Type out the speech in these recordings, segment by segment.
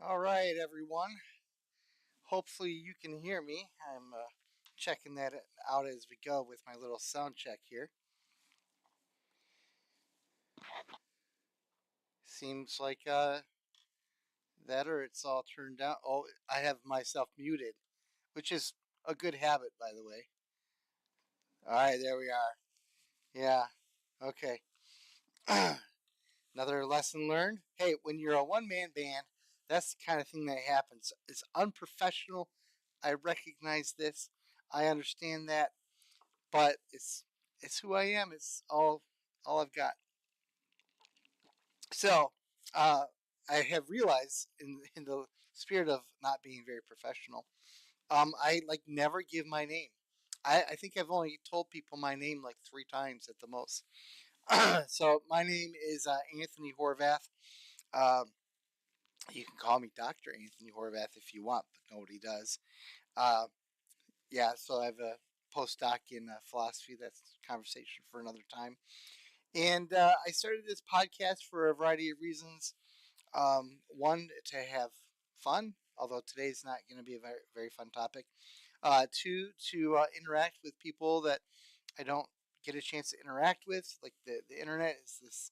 All right, everyone. Hopefully you can hear me. I'm checking that out as we go with my little sound check here. Seems like that or it's all turned down. Oh, I have myself muted, which is a good habit, by the way. All right, there we are. Yeah, okay. Another lesson learned. Hey, when you're a one-man band, that's the kind of thing that happens. It's unprofessional. I recognize this. I understand that, but it's who I am. It's all I've got. So uh, I have realized in the spirit of not being very professional, I like never give my name. I think I've only told people my name like 3 times at the most. So my name is Anthony Horvath. Um, you can call me Dr. Anthony Horvath if you want, but nobody does. Uh, yeah, so I have a postdoc in philosophy. That's a conversation for another time. And I started this podcast for a variety of reasons. One, to have fun, although today's not going to be a very, very fun topic. Two, to interact with people that I don't get a chance to interact with. Like the internet is this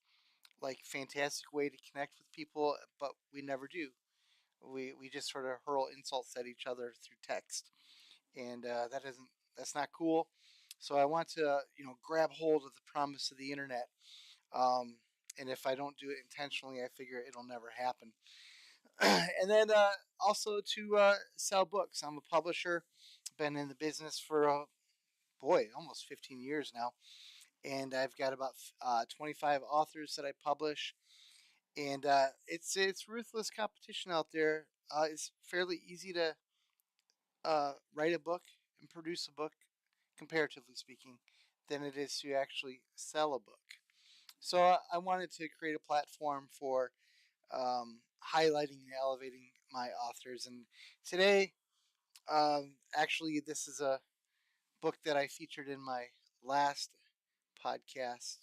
like fantastic way to connect with people, but we never do. We just sort of hurl insults at each other through text, and that's not cool. So I want to grab hold of the promise of the internet. Um, and if I don't do it intentionally, I figure it'll never happen. And then also to sell books. I'm a publisher. Been in the business for boy, almost 15 years now, and I've got about 25 authors that I publish. And it's ruthless competition out there. It's fairly easy to write a book and produce a book, comparatively speaking, than it is to actually sell a book. So I wanted to create a platform for highlighting and elevating my authors. And today, actually, this is a book that I featured in my last podcast,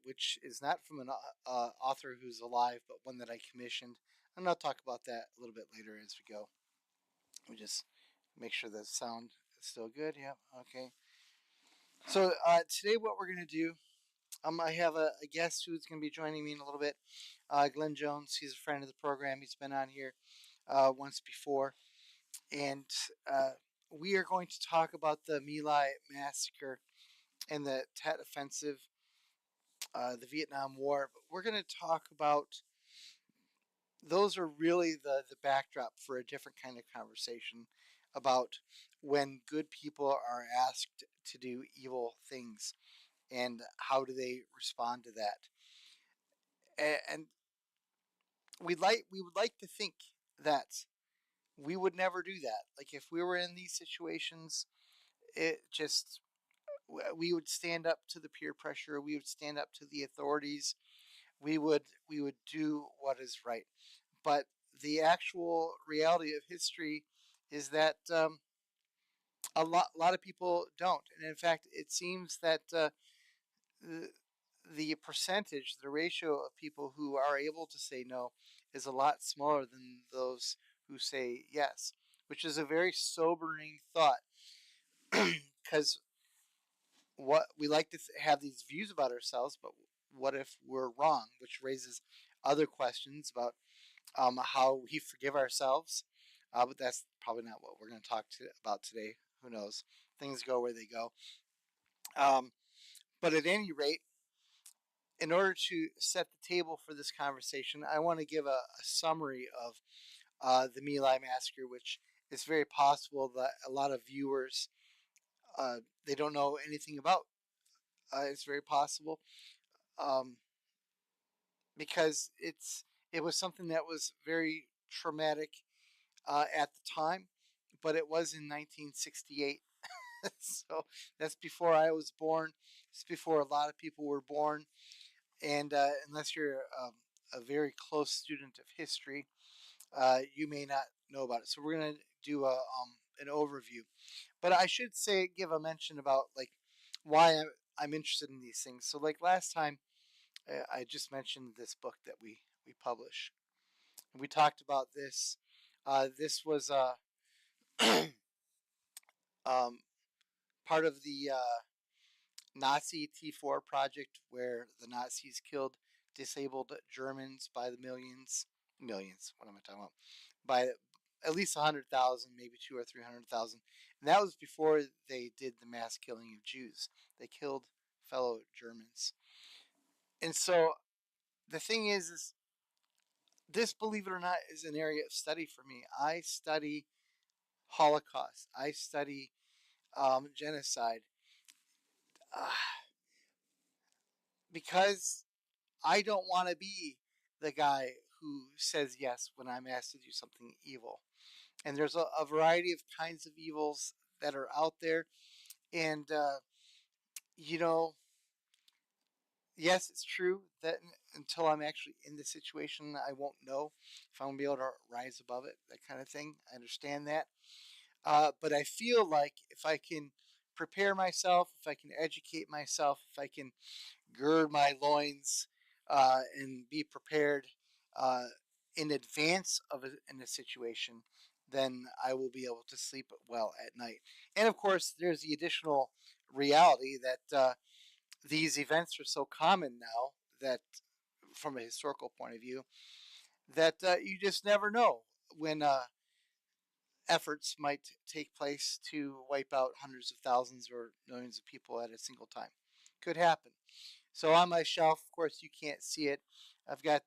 which is not from an author who's alive, but one that I commissioned. And I'll talk about that a little bit later as we go. We just make sure the sound is still good. Yep. Okay. So today, what we're going to do, I have a guest who's going to be joining me in a little bit. Glenn Jones. He's a friend of the program. He's been on here once before, and we are going to talk about the My Lai Massacre and the Tet Offensive, the Vietnam War. But we're going to talk about those are really the backdrop for a different kind of conversation about when good people are asked to do evil things and how do they respond to that. And we would like to think that we would never do that. Like if we were in these situations, it just we would stand up to the peer pressure. We would stand up to the authorities. We would do what is right. But the actual reality of history is that a lot of people don't. And in fact, it seems that the, the percentage, the ratio of people who are able to say no is a lot smaller than those who say yes, which is a very sobering thought because what we like to have these views about ourselves, but what if we're wrong, which raises other questions about how we forgive ourselves. But that's probably not what we're going to talk about today. Who knows? Things go where they go. Um, but at any rate, in order to set the table for this conversation, I want to give a summary of the My Lai Massacre, which is very possible that a lot of viewers they don't know anything about. It's very possible um, because it was something that was very traumatic at the time, but it was in 1968. So that's before I was born. It's before a lot of people were born. And unless you're a very close student of history, you may not know about it. So we're going to do an overview. But I should say, give a mention about like why I'm interested in these things. So like last time, I just mentioned this book that we publish. We talked about this. This was um, part of the Nazi T4 project, where the Nazis killed disabled Germans by the millions. Millions. What am I talking about? By at least 100,000, maybe 200,000 or 300,000. And that was before they did the mass killing of Jews. They killed fellow Germans. And so the thing is this, believe it or not, is an area of study for me. I study Holocaust. I study genocide, uh, because I don't want to be the guy who says yes when I'm asked to do something evil. And there's a variety of kinds of evils that are out there. And, you know, yes, it's true that until I'm actually in the situation, I won't know if I'm going to be able to rise above it, that kind of thing. I understand that. But I feel like if I can prepare myself, if I can educate myself, if I can gird my loins and be prepared uh, in advance of in a situation, then I will be able to sleep well at night. And of course, there's the additional reality that these events are so common now that, from a historical point of view, that you just never know when efforts might take place to wipe out hundreds of thousands or millions of people at a single time. Could happen. So on my shelf, of course, you can't see it. I've got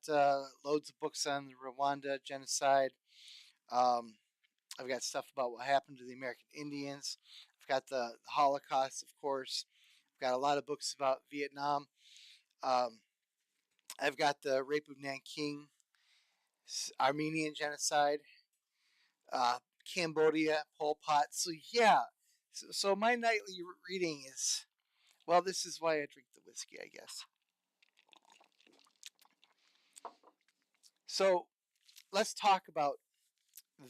loads of books on the Rwanda genocide. Um, I've got stuff about what happened to the American Indians. I've got the Holocaust, of course. I've got a lot of books about Vietnam. Um, I've got the rape of Nanking, Armenian genocide, uh, Cambodia, Pol Pot. So yeah, so my nightly reading is, well, this is why I drink the whiskey, I guess. So let's talk about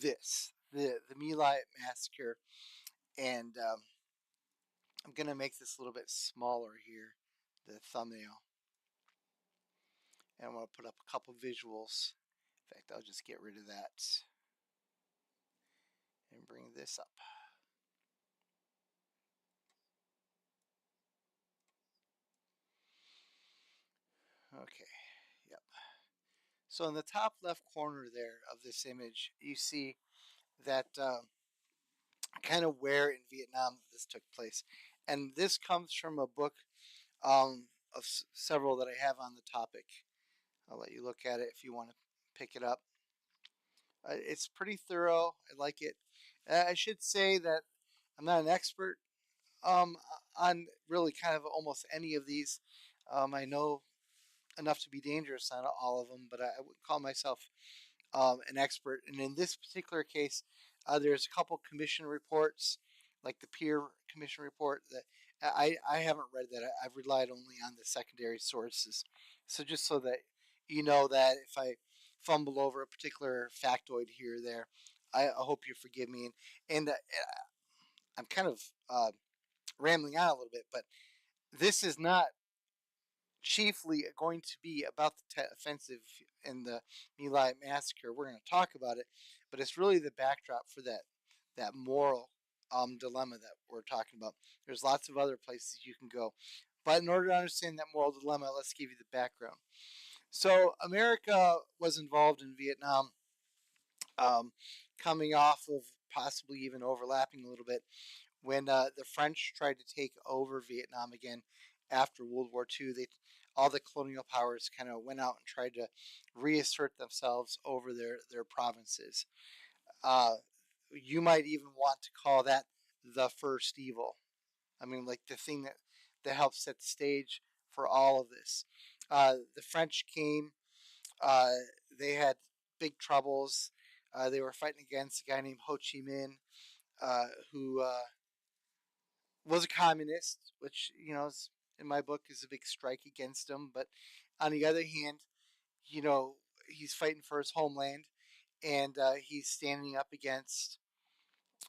this, the My Lai Massacre, and I'm gonna make this a little bit smaller here, the thumbnail, and I'm gonna put up a couple visuals. In fact, I'll just get rid of that and bring this up. Okay, yep. So in the top left corner there of this image, you see that kind of where in Vietnam this took place, and this comes from a book of several that I have on the topic. I'll let you look at it if you want to pick it up. It's pretty thorough. I like it. I should say that I'm not an expert um, on really kind of almost any of these. I know enough to be dangerous on all of them, but I wouldn't call myself an expert. And in this particular case, there's a couple commission reports, like the peer commission report, that I haven't read that. I've relied only on the secondary sources. So just so that you know that if I fumble over a particular factoid here or there, I hope you forgive me. And I'm kind of rambling on a little bit, but this is not chiefly going to be about the Tet Offensive and the My Lai Massacre. We're going to talk about it, but it's really the backdrop for that moral dilemma that we're talking about. There's lots of other places you can go, but in order to understand that moral dilemma, let's give you the background. So America was involved in Vietnam, um, coming off of possibly even overlapping a little bit when the French tried to take over Vietnam again after World War II. All the colonial powers kind of went out and tried to reassert themselves over their provinces. Uh, you might even want to call that the first evil. I mean, like the thing that helped set the stage for all of this. The French came. Uh, they had big troubles. They were fighting against a guy named Ho Chi Minh, who was a communist, which is, in my book, is a big strike against him. But on the other hand, you know, he's fighting for his homeland, and he's standing up against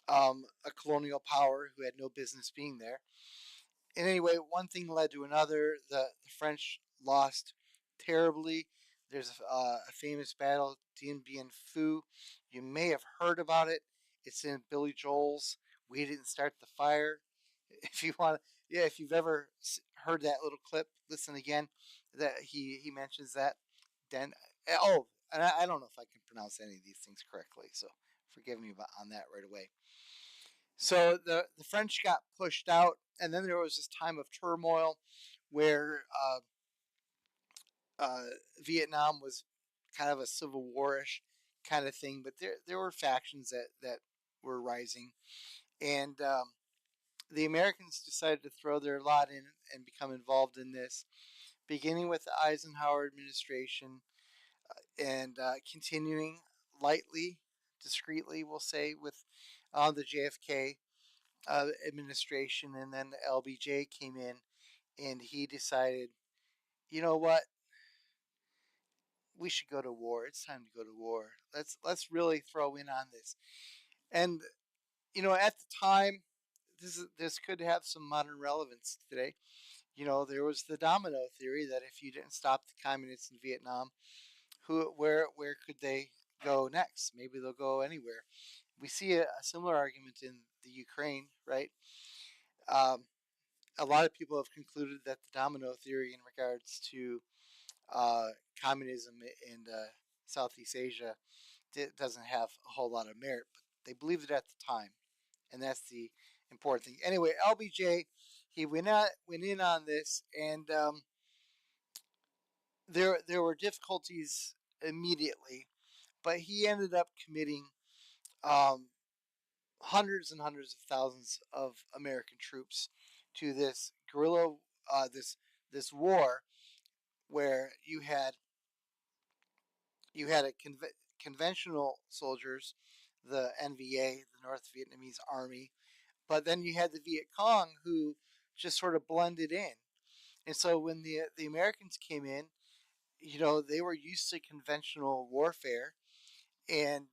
a colonial power who had no business being there. And anyway, one thing led to another. The French lost terribly. There's a famous battle, Dien Bien Phu. You may have heard about it. It's in Billy Joel's "We Didn't Start the Fire." If you want, yeah, if you've ever heard that little clip, listen again. That he mentions that. Then oh, and I don't know if I can pronounce any of these things correctly, so forgive me on that right away. So the French got pushed out, and then there was this time of turmoil where uh, Vietnam was kind of a civil warish kind of thing, but there were factions that were rising, and the Americans decided to throw their lot in and become involved in this, beginning with the Eisenhower administration and continuing lightly, discreetly, we'll say, with the JFK administration, and then the LBJ came in, and he decided, you know what, we should go to war. It's time to go to war. Let's really throw in on this. And at the time, this could have some modern relevance today. There was the domino theory that if you didn't stop the communists in Vietnam, where could they go next? Maybe they'll go anywhere. We see a similar argument in the Ukraine, right? Um, a lot of people have concluded that the domino theory in regards to uh, communism in Southeast Asia doesn't have a whole lot of merit, but they believed it at the time, and that's the important thing. Anyway, LBJ, he went in on this, and there were difficulties immediately, but he ended up committing um, hundreds and hundreds of thousands of American troops to this guerrilla, this war where you had a conventional soldiers, the NVA, the North Vietnamese Army, but then you had the Viet Cong who just sort of blended in. And so when the Americans came in, they were used to conventional warfare, and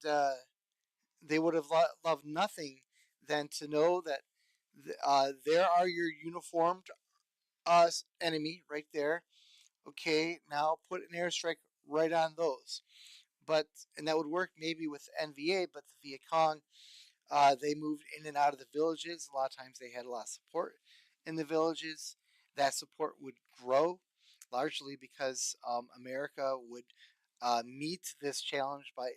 they would have loved nothing than to know that there are your uniformed enemy right there. Okay, now put an airstrike right on those. But and that would work maybe with NVA, but the Viet Cong, they moved in and out of the villages. A lot of times they had a lot of support in the villages. That support would grow largely because America would meet this challenge by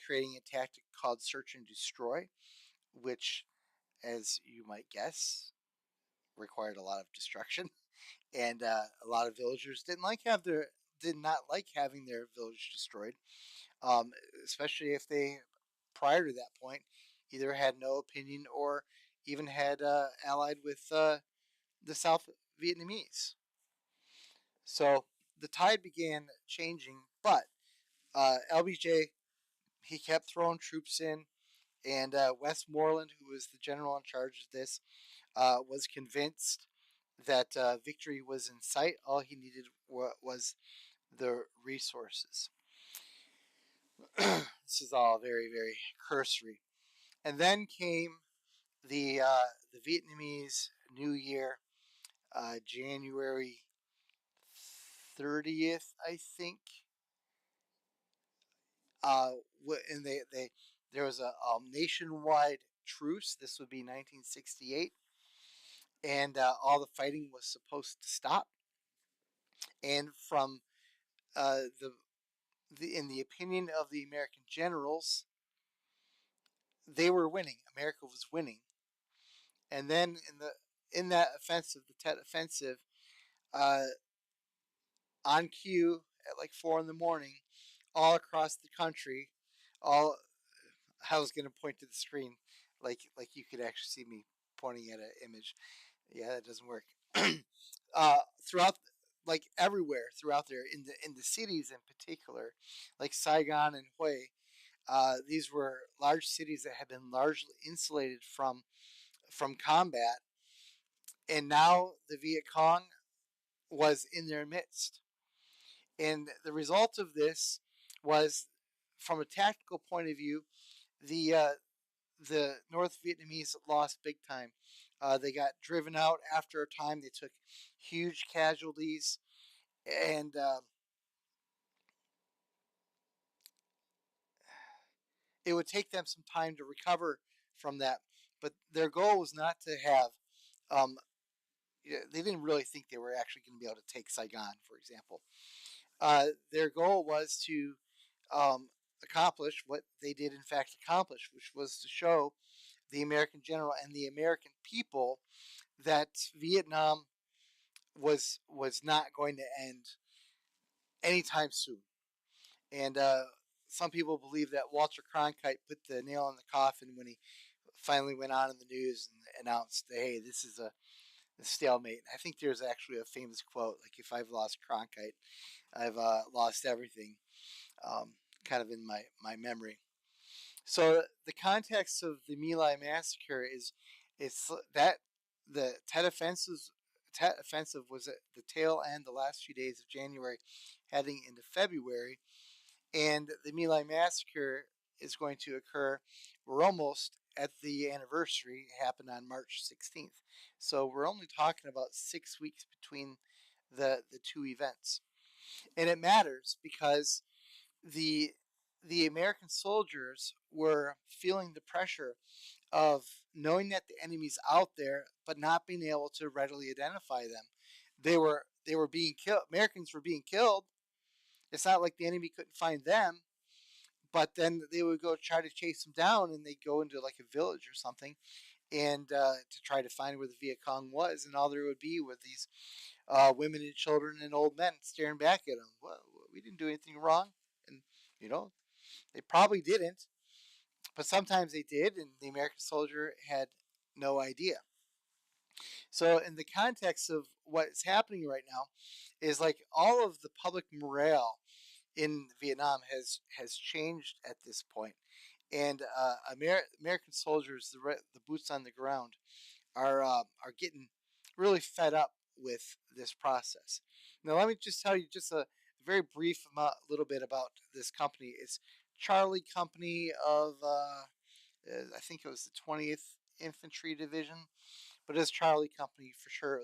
creating a tactic called search and destroy, which, as you might guess, required a lot of destruction. And a lot of villagers did not like having their village destroyed, um, especially if they, prior to that point, either had no opinion or even had allied with the South Vietnamese. So the tide began changing, but LBJ, he kept throwing troops in, and Westmoreland, who was the general in charge of this, was convinced that victory was in sight. All he needed was the resources. This is all very, very cursory. And then came the Vietnamese New Year, January 30th, I think. Uh, and they there was a nationwide truce. This would be 1968, and all the fighting was supposed to stop. And from in the opinion of the American generals, they were winning. America was winning. And then in that offensive, the Tet Offensive, uh, on cue at like 4 in the morning, all across the country, all I was gonna point to the screen, like you could actually see me pointing at an image. Yeah, that doesn't work. Throughout, like everywhere throughout there, in the cities in particular, like Saigon and Hue, these were large cities that had been largely insulated from combat, and now the Viet Cong was in their midst. And the result of this was, from a tactical point of view, the uh, the North Vietnamese lost big time. They got driven out after a time. They took huge casualties, and it would take them some time to recover from that. But their goal was not to have. Um, they didn't really think they were actually going to be able to take Saigon, for example. Their goal was to accomplish what they did, in fact, accomplish, which was to show the American general and the American people that Vietnam was not going to end anytime soon. And some people believe that Walter Cronkite put the nail in the coffin when he finally went on in the news and announced, "Hey, this is a stalemate." I think there's actually a famous quote like, "If I've lost Cronkite, I've lost everything." Um, kind of in my memory. So the context of the My Lai massacre is that the Tet Offensive was at the tail end, the last few days of January, heading into February, and the My Lai massacre is going to occur. We're almost at the anniversary. It happened on March 16th, so we're only talking about 6 weeks between the two events, and it matters because the the American soldiers were feeling the pressure of knowing that the enemy's out there, but not being able to readily identify them. They were being killed. Americans were being killed. It's not like the enemy couldn't find them, but then they would go try to chase them down, and they'd go into like a village or something, and to try to find where the Viet Cong was, and all there would be were these women and children and old men staring back at them. Well, we didn't do anything wrong, and you know they probably didn't, but sometimes they did, and the American soldier had no idea. So, in the context of what's happening right now, is like all of the public morale in Vietnam has changed at this point, and American soldiers, the boots on the ground, are getting really fed up with this process. Now, let me just tell you just a very brief little bit about this company. It's Charlie Company of I think it was the 20th Infantry Division, but it's Charlie Company for sure.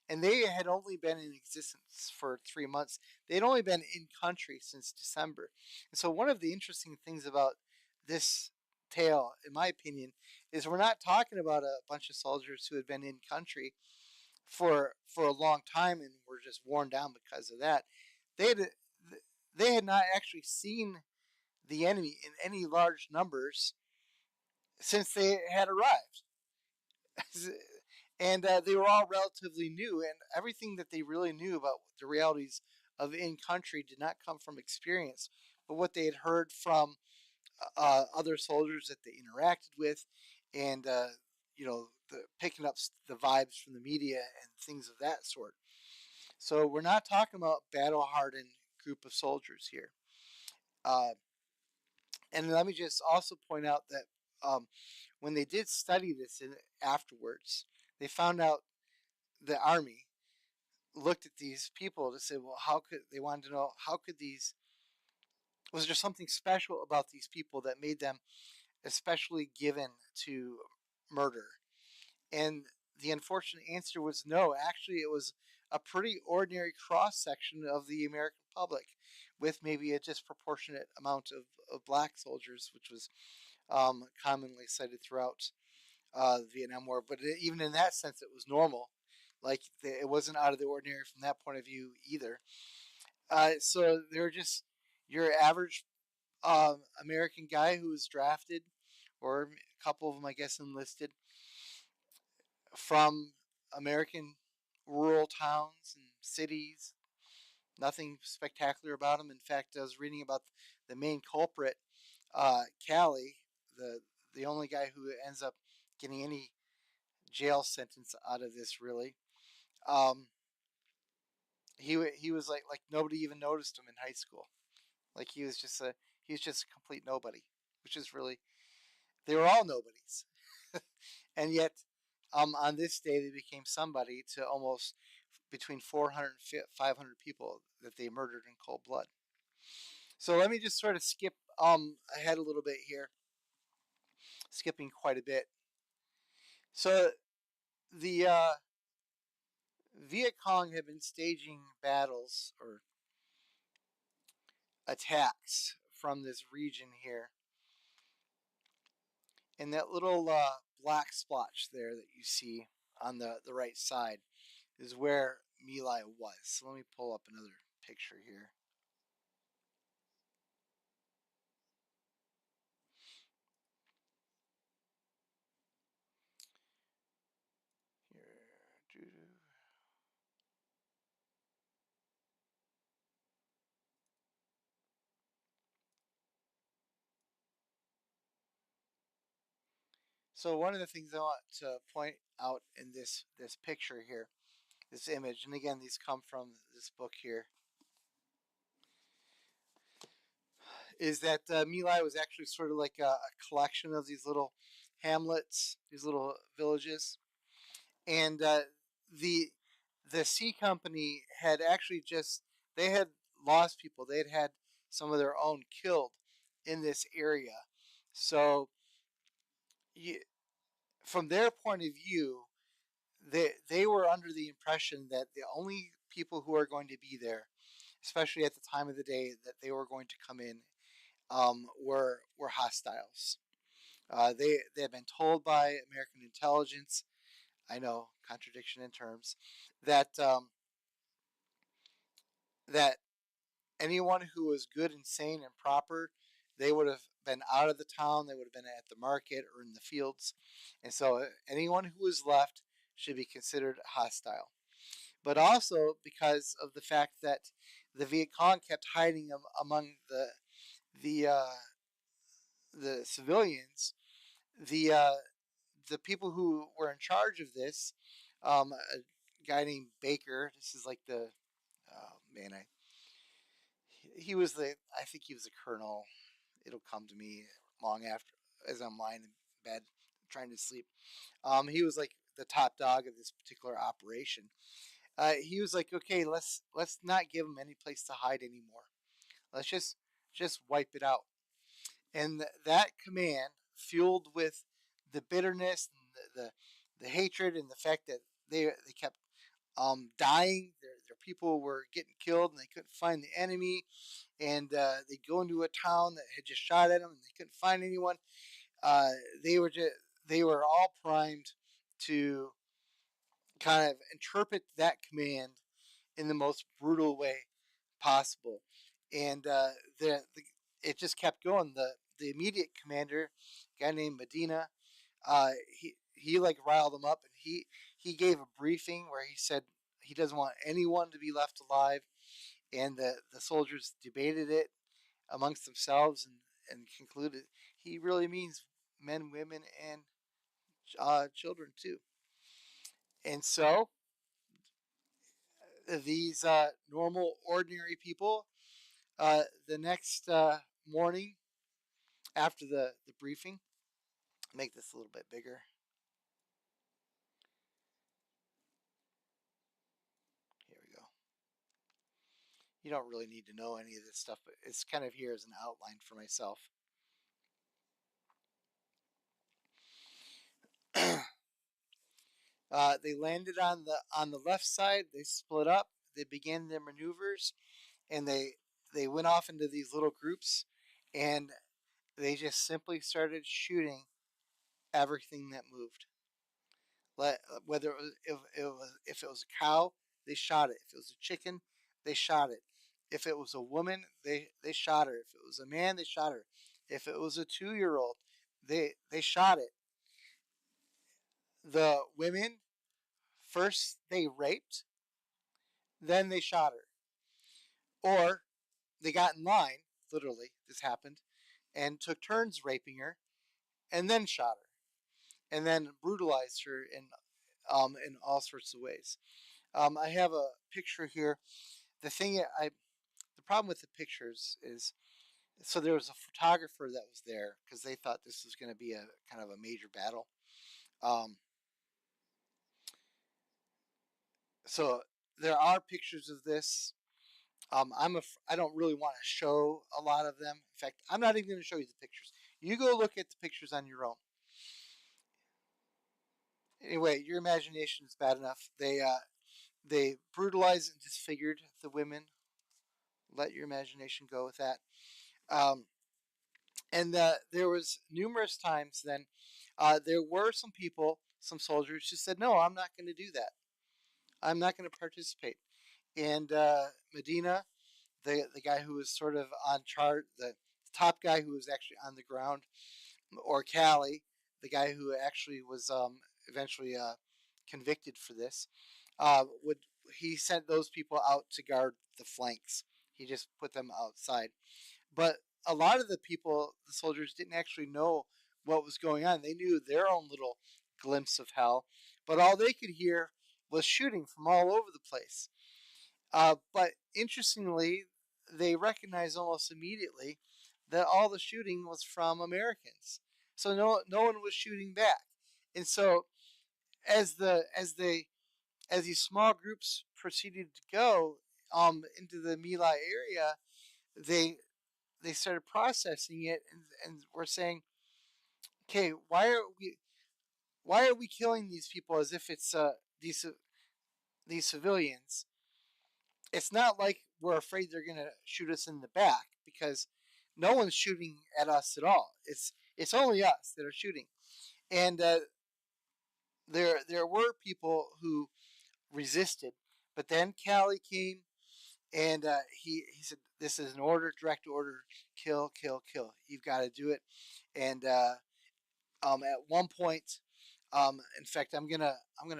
And they had only been in existence for 3 months. They'd only been in country since December. And so one of the interesting things about this tale, in my opinion, is we're not talking about a bunch of soldiers who had been in country for a long time and were just worn down because of that. They had they had not actually seen the enemy in any large numbers since they had arrived. And they were all relatively new, and everything that they really knew about the realities of in country did not come from experience, but what they had heard from other soldiers that they interacted with, and picking up the vibes from the media and things of that sort. So we're not talking about battle hardened group of soldiers here. Uh, and let me just also point out that when they did study this afterwards, they found out the army looked at these people to say, well, how could they wanted to know how could these was there something special about these people that made them especially given to murder? And the unfortunate answer was no. Actually, it was a pretty ordinary cross section of the American public, with maybe a disproportionate amount of black soldiers, which was commonly cited throughout the Vietnam War. But even in that sense, it was normal. Like it wasn't out of the ordinary from that point of view either. So they're just your average American guy who was drafted, or a couple of them, I guess, enlisted from American rural towns and cities. Nothing spectacular about them. In fact, I was reading about the main culprit, Callie, the only guy who ends up getting any jail sentence out of this, really. Um, he was like nobody even noticed him in high school. Like he was just a complete nobody, which is really they were all nobodies, and yet on this day they became somebody to almost between 400 and 500 people that they murdered in cold blood. So let me just sort of skip ahead a little bit here, skipping quite a bit. So the Viet Cong had been staging battles or attacks from this region here And that little black splotch there that you see on the right side is where My Lai was. So let me pull up another picture here. Here. So one of the things I want to point out in this picture here, this image, and again these come from this book here, is that My Lai was actually sort of like a collection of these little hamlets, these little villages, and the the C company had actually just they had lost people. They had some of their own killed in this area, so you, from their point of view, they were under the impression that the only people who are going to be there, especially at the time of the day that they were going to come in, were hostiles. They had been told by American intelligence. I know, contradiction in terms, that that anyone who was good and sane and proper, they would have been out of the town. They would have been at the market or in the fields, and so anyone who was left should be considered hostile. But also because of the fact that the Viet Cong kept hiding among the the civilians, the uh, the people who were in charge of this, a guy named Baker. This is like the oh man, he was the I think he was a colonel. It'll come to me long after as I'm lying in bed trying to sleep. He was like the top dog of this particular operation. He was like, okay, let's not give them any place to hide anymore. Let's just wipe it out. And that command, fueled with the bitterness and the hatred and the fact that they kept dying, their people were getting killed and they couldn't find the enemy, and they go into a town that had just shot at them and they couldn't find anyone. Uh, they were just they were all primed to kind of interpret that command in the most brutal way possible. And the it just kept going. The immediate commander, a guy named Medina, he like riled them up, and he gave a briefing where he said he doesn't want anyone to be left alive, and the soldiers debated it amongst themselves and concluded he really means men, women, and children too. And so these normal, ordinary people, the next morning after the briefing, make this a little bit bigger. Here we go. You don't really need to know any of this stuff, but it's kind of here as an outline for myself. They landed on the left side. They split up. They began their maneuvers, and they went off into these little groups, and they just simply started shooting everything that moved. Whether if it was a cow, they shot it. If it was a chicken, they shot it. If it was a woman, they shot her. If it was a man, they shot her. If it was a 2-year old, they shot it. The women first they raped, then they shot her, or they got in line. Literally, this happened, and took turns raping her, and then shot her, and then brutalized her in all sorts of ways. I have a picture here. The thing the problem with the pictures is so there was a photographer that was there because they thought this was going to be a kind of a major battle. Um, so there are pictures of this. I don't really want to show a lot of them. In fact, I'm not even going to show you the pictures. You go look at the pictures on your own. Anyway, your imagination is bad enough. They brutalized and disfigured the women. Let your imagination go with that. Um, And there was numerous times then there were some people, some soldiers who said, no, I'm not going to do that. I'm not going to participate. And Medina, the guy who was sort of on chart, the top guy who was actually on the ground, or Callie, the guy who actually was eventually convicted for this, would he sent those people out to guard the flanks. He just put them outside. But a lot of the people, the soldiers, didn't actually know what was going on. They knew their own little glimpse of hell, but all they could hear was shooting from all over the place. But interestingly, they recognized almost immediately that all the shooting was from Americans. So no one was shooting back. And so as these small groups proceeded to go into the My Lai area, they they started processing it and were saying, okay, why are we killing these people as if it's these civilians? It's not like we're afraid they're gonna shoot us in the back because no one's shooting at us at all. It's only us that are shooting, and there were people who resisted, but then Callie came and he said, "This is an order, direct order, kill, kill, kill. You've got to do it." And at one point, in fact, I'm gonna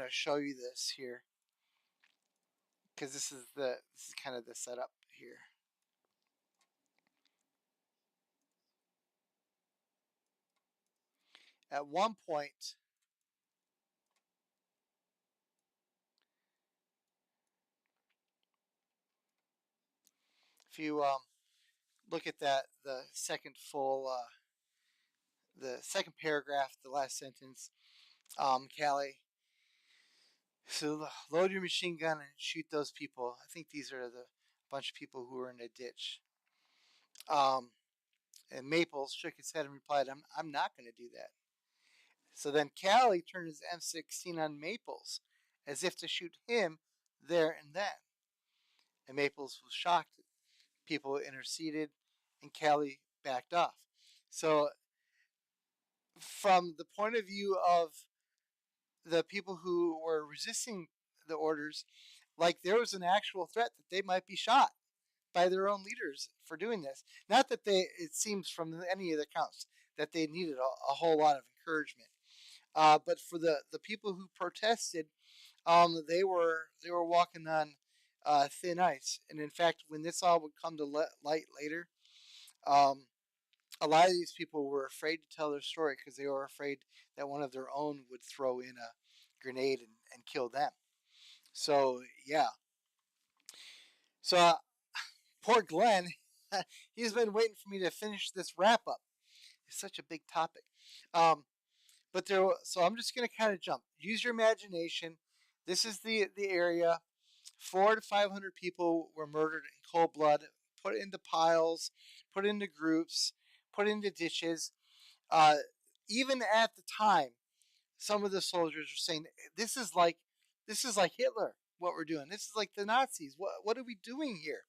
show you this here because this is kind of the setup here. At one point, if you look at that, the second paragraph, the last sentence, Callie. So load your machine gun and shoot those people. I think these are the bunch of people who were in a ditch. Um, and Maples shook his head and replied, I'm not going to do that. So then Callie turned his M16 on Maples as if to shoot him there and then. And Maples was shocked. People interceded and Callie backed off. So, from the point of view of the people who were resisting the orders, like there was an actual threat that they might be shot by their own leaders for doing this. Not that it seems from any of the accounts that they needed a whole lot of encouragement. But for the people who protested, they were walking on thin ice. And in fact, when this all would come to light later, um, a lot of these people were afraid to tell their story because they were afraid that one of their own would throw in a grenade and kill them. So yeah, so poor Glenn, he's been waiting for me to finish this wrap up. It's such a big topic. Um, but so I'm just gonna kind of jump. Use your imagination. This is the area. 400 to 500 people were murdered in cold blood, put into piles, put into groups, put into ditches. Uh, Even at the time, some of the soldiers were saying, this is like Hitler. What we're doing. This is like the Nazis. What are we doing here?"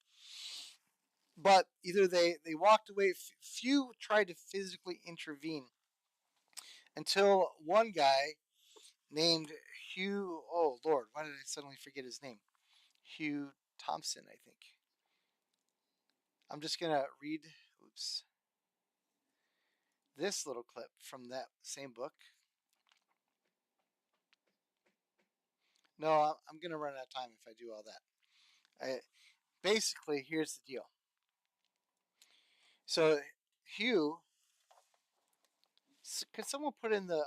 But either they walked away. Few tried to physically intervene until one guy named Hugh. Oh Lord, why did I suddenly forget his name? Hugh Thompson, I think. I'm just gonna read. Oops. This little clip from that same book. No, I'm gonna run out of time if I do all that. Basically, here's the deal. So Hugh, could someone put in the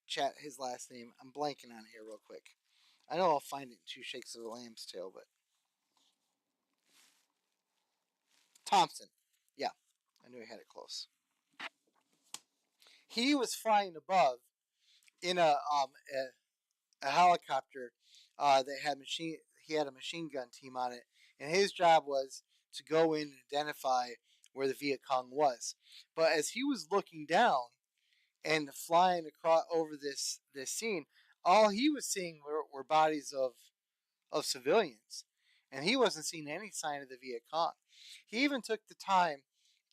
chat his last name? I'm blanking on it here real quick. I know I'll find it in Two Shakes of a Lamb's Tail, but Thompson. Yeah, I knew he had it close. He was flying above in a helicopter that had machine. He had a machine gun team on it, and his job was to go in and identify where the Viet Cong was. But as he was looking down and flying across over this scene, all he was seeing were bodies of civilians, and he wasn't seeing any sign of the Viet Cong. He even took the time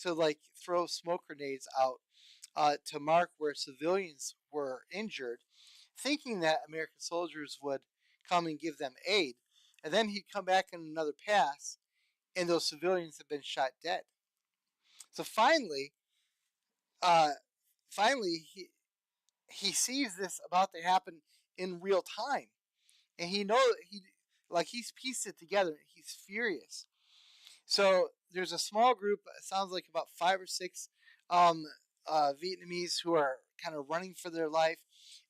to like throw smoke grenades out to mark where civilians were injured, thinking that American soldiers would come and give them aid. And then he'd come back in another pass, and those civilians had been shot dead. So uh, finally, he sees this about to happen in real time, and he's pieced it together. He's furious. So there's a small group. It sounds like about 5 or 6 um, Vietnamese who are kind of running for their life,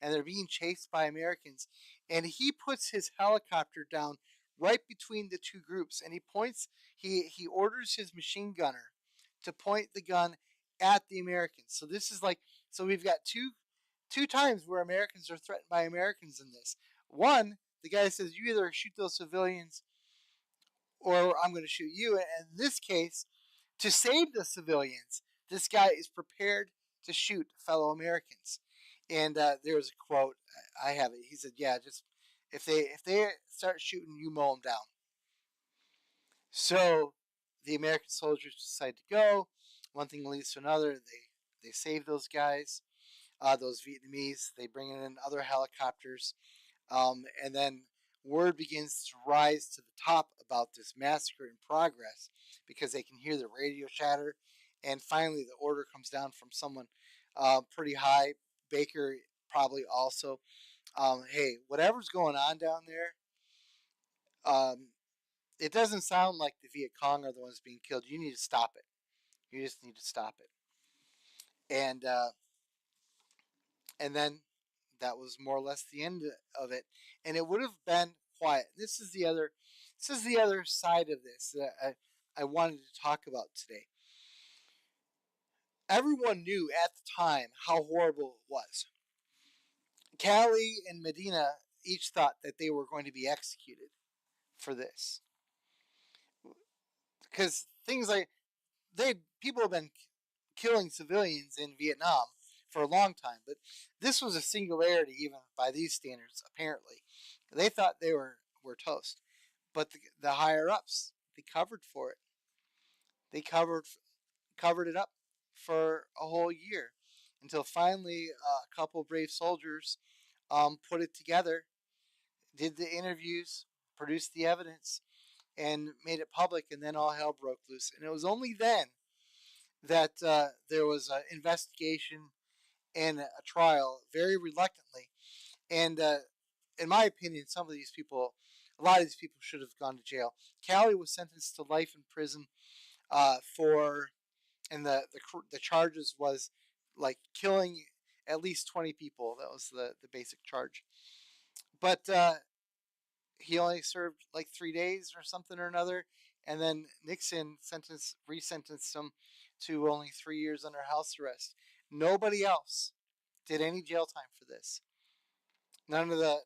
and they're being chased by Americans. And he puts his helicopter down right between the two groups, and he points. He orders his machine gunner to point the gun at the Americans. So this is like we've got two times where Americans are threatened by Americans in this. One, the guy says, "You either shoot those civilians or I'm going to shoot you." And in this case, to save the civilians, this guy is prepared to shoot fellow Americans. And there's a quote, I have it. He said, "Yeah, just if they start shooting, you mow them down." So the American soldiers decide to go. One thing leads to another. They save those guys, those Vietnamese. They bring in other helicopters. And then word begins to rise to the top about this massacre in progress because they can hear the radio chatter. And finally, the order comes down from someone pretty high. Baker probably also. Hey, whatever's going on down there, um, it doesn't sound like the Viet Cong are the ones being killed. You need to stop it. You just need to stop it. And then that was more or less the end of it. And it would have been quiet. This is the other side of this that I wanted to talk about today. Everyone knew at the time how horrible it was. Callie and Medina each thought that they were going to be executed for this, because things like people have been killing civilians in Vietnam for a long time, but this was a singularity even by these standards. Apparently, they thought they were toast, but the higher ups, they covered for it. They covered it up for a whole year until finally a couple of brave soldiers put it together, did the interviews, produced the evidence, and made it public, and then all hell broke loose. And it was only then that there was an investigation and a trial, very reluctantly. And in my opinion, a lot of these people should have gone to jail. Callie was sentenced to life in prison for, and the charges was like killing at least 20 people. That was the basic charge. But he only served like 3 days or something or another, and then Nixon resentenced him to only 3 years under house arrest. Nobody else did any jail time for this. None of the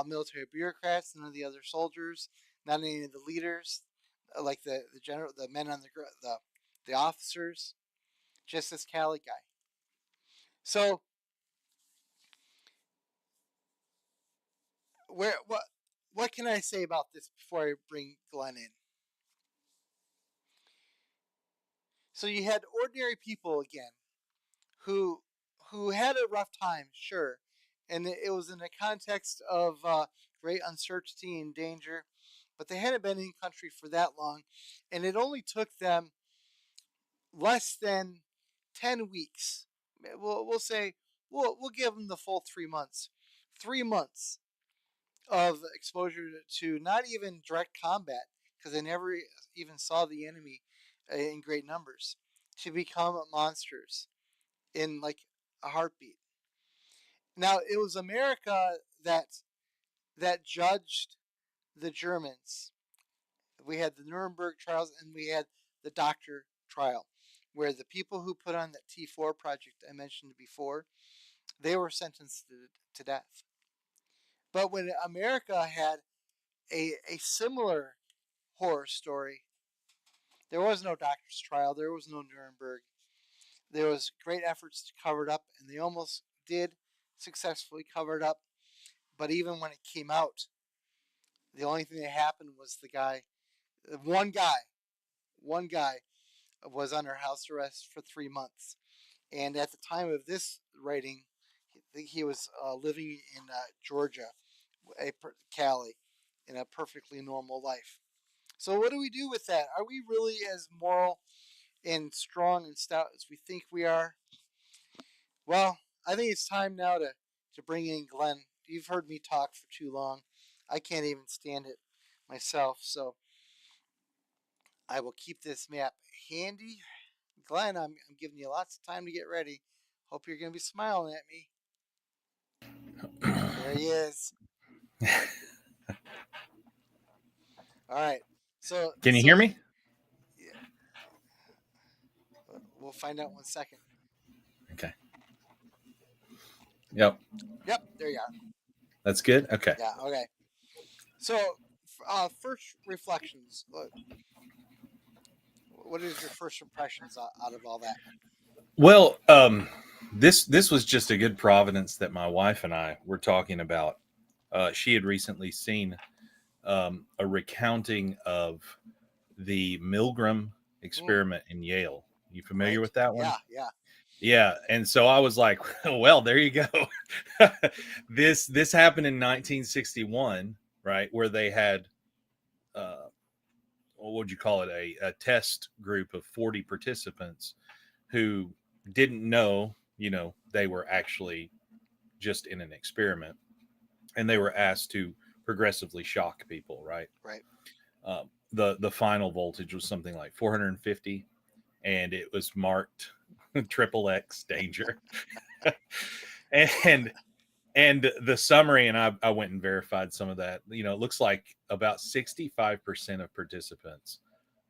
military bureaucrats, none of the other soldiers, not any of the leaders, like the general, the men on the officers, just this Cali guy. So where what can I say about this before I bring Glenn in? So you had ordinary people again who had a rough time, sure, and it was in the context of great uncertainty and danger, but they hadn't been in country for that long, and it only took them less than 10 weeks. We'll say we'll give them the full 3 months, 3 months of exposure to not even direct combat because they never even saw the enemy in great numbers to become monsters in like a heartbeat. Now it was America that judged the Germans. We had the Nuremberg trials and we had the Doctor trial, where the people who put on that T4 project I mentioned before, they were sentenced to death. But when America had a similar horror story, there was no Doctor's trial, there was no Nuremberg. There was great efforts to cover it up, and they almost did successfully cover it up. But even when it came out, the only thing that happened was one guy was under house arrest for 3 months. And at the time of this writing, he was living in Georgia, Cali, in a perfectly normal life. So, what do we do with that? Are we really as moral and strong and stout as we think we are? Well, I think it's time now to bring in Glenn. You've heard me talk for too long. I can't even stand it myself, so I will keep this map handy. Glenn, I'm giving you lots of time to get ready. Hope you're going to be smiling at me. There he is. All right. So, Can you so hear me? yeah, we'll find out 1 second. Okay. Yep. Yep, there you are. That's good. Okay. Yeah, okay. So, first reflections. What is your first impressions out of all that? Well, this was just a good providence that my wife and I were talking about. She had recently seen a recounting of the Milgram Mm, experiment in Yale. You familiar right? with that one? Yeah, yeah. Yeah, and so I was like, well, there you go. This happened in 1961, right, where they had what would you call it, a test group of 40 participants who didn't know, they were actually just in an experiment, and they were asked to progressively shock people, right? Right. The final voltage was something like 450, and it was marked triple X danger. and and the summary, and I went and verified some of that. It looks like about 65% of participants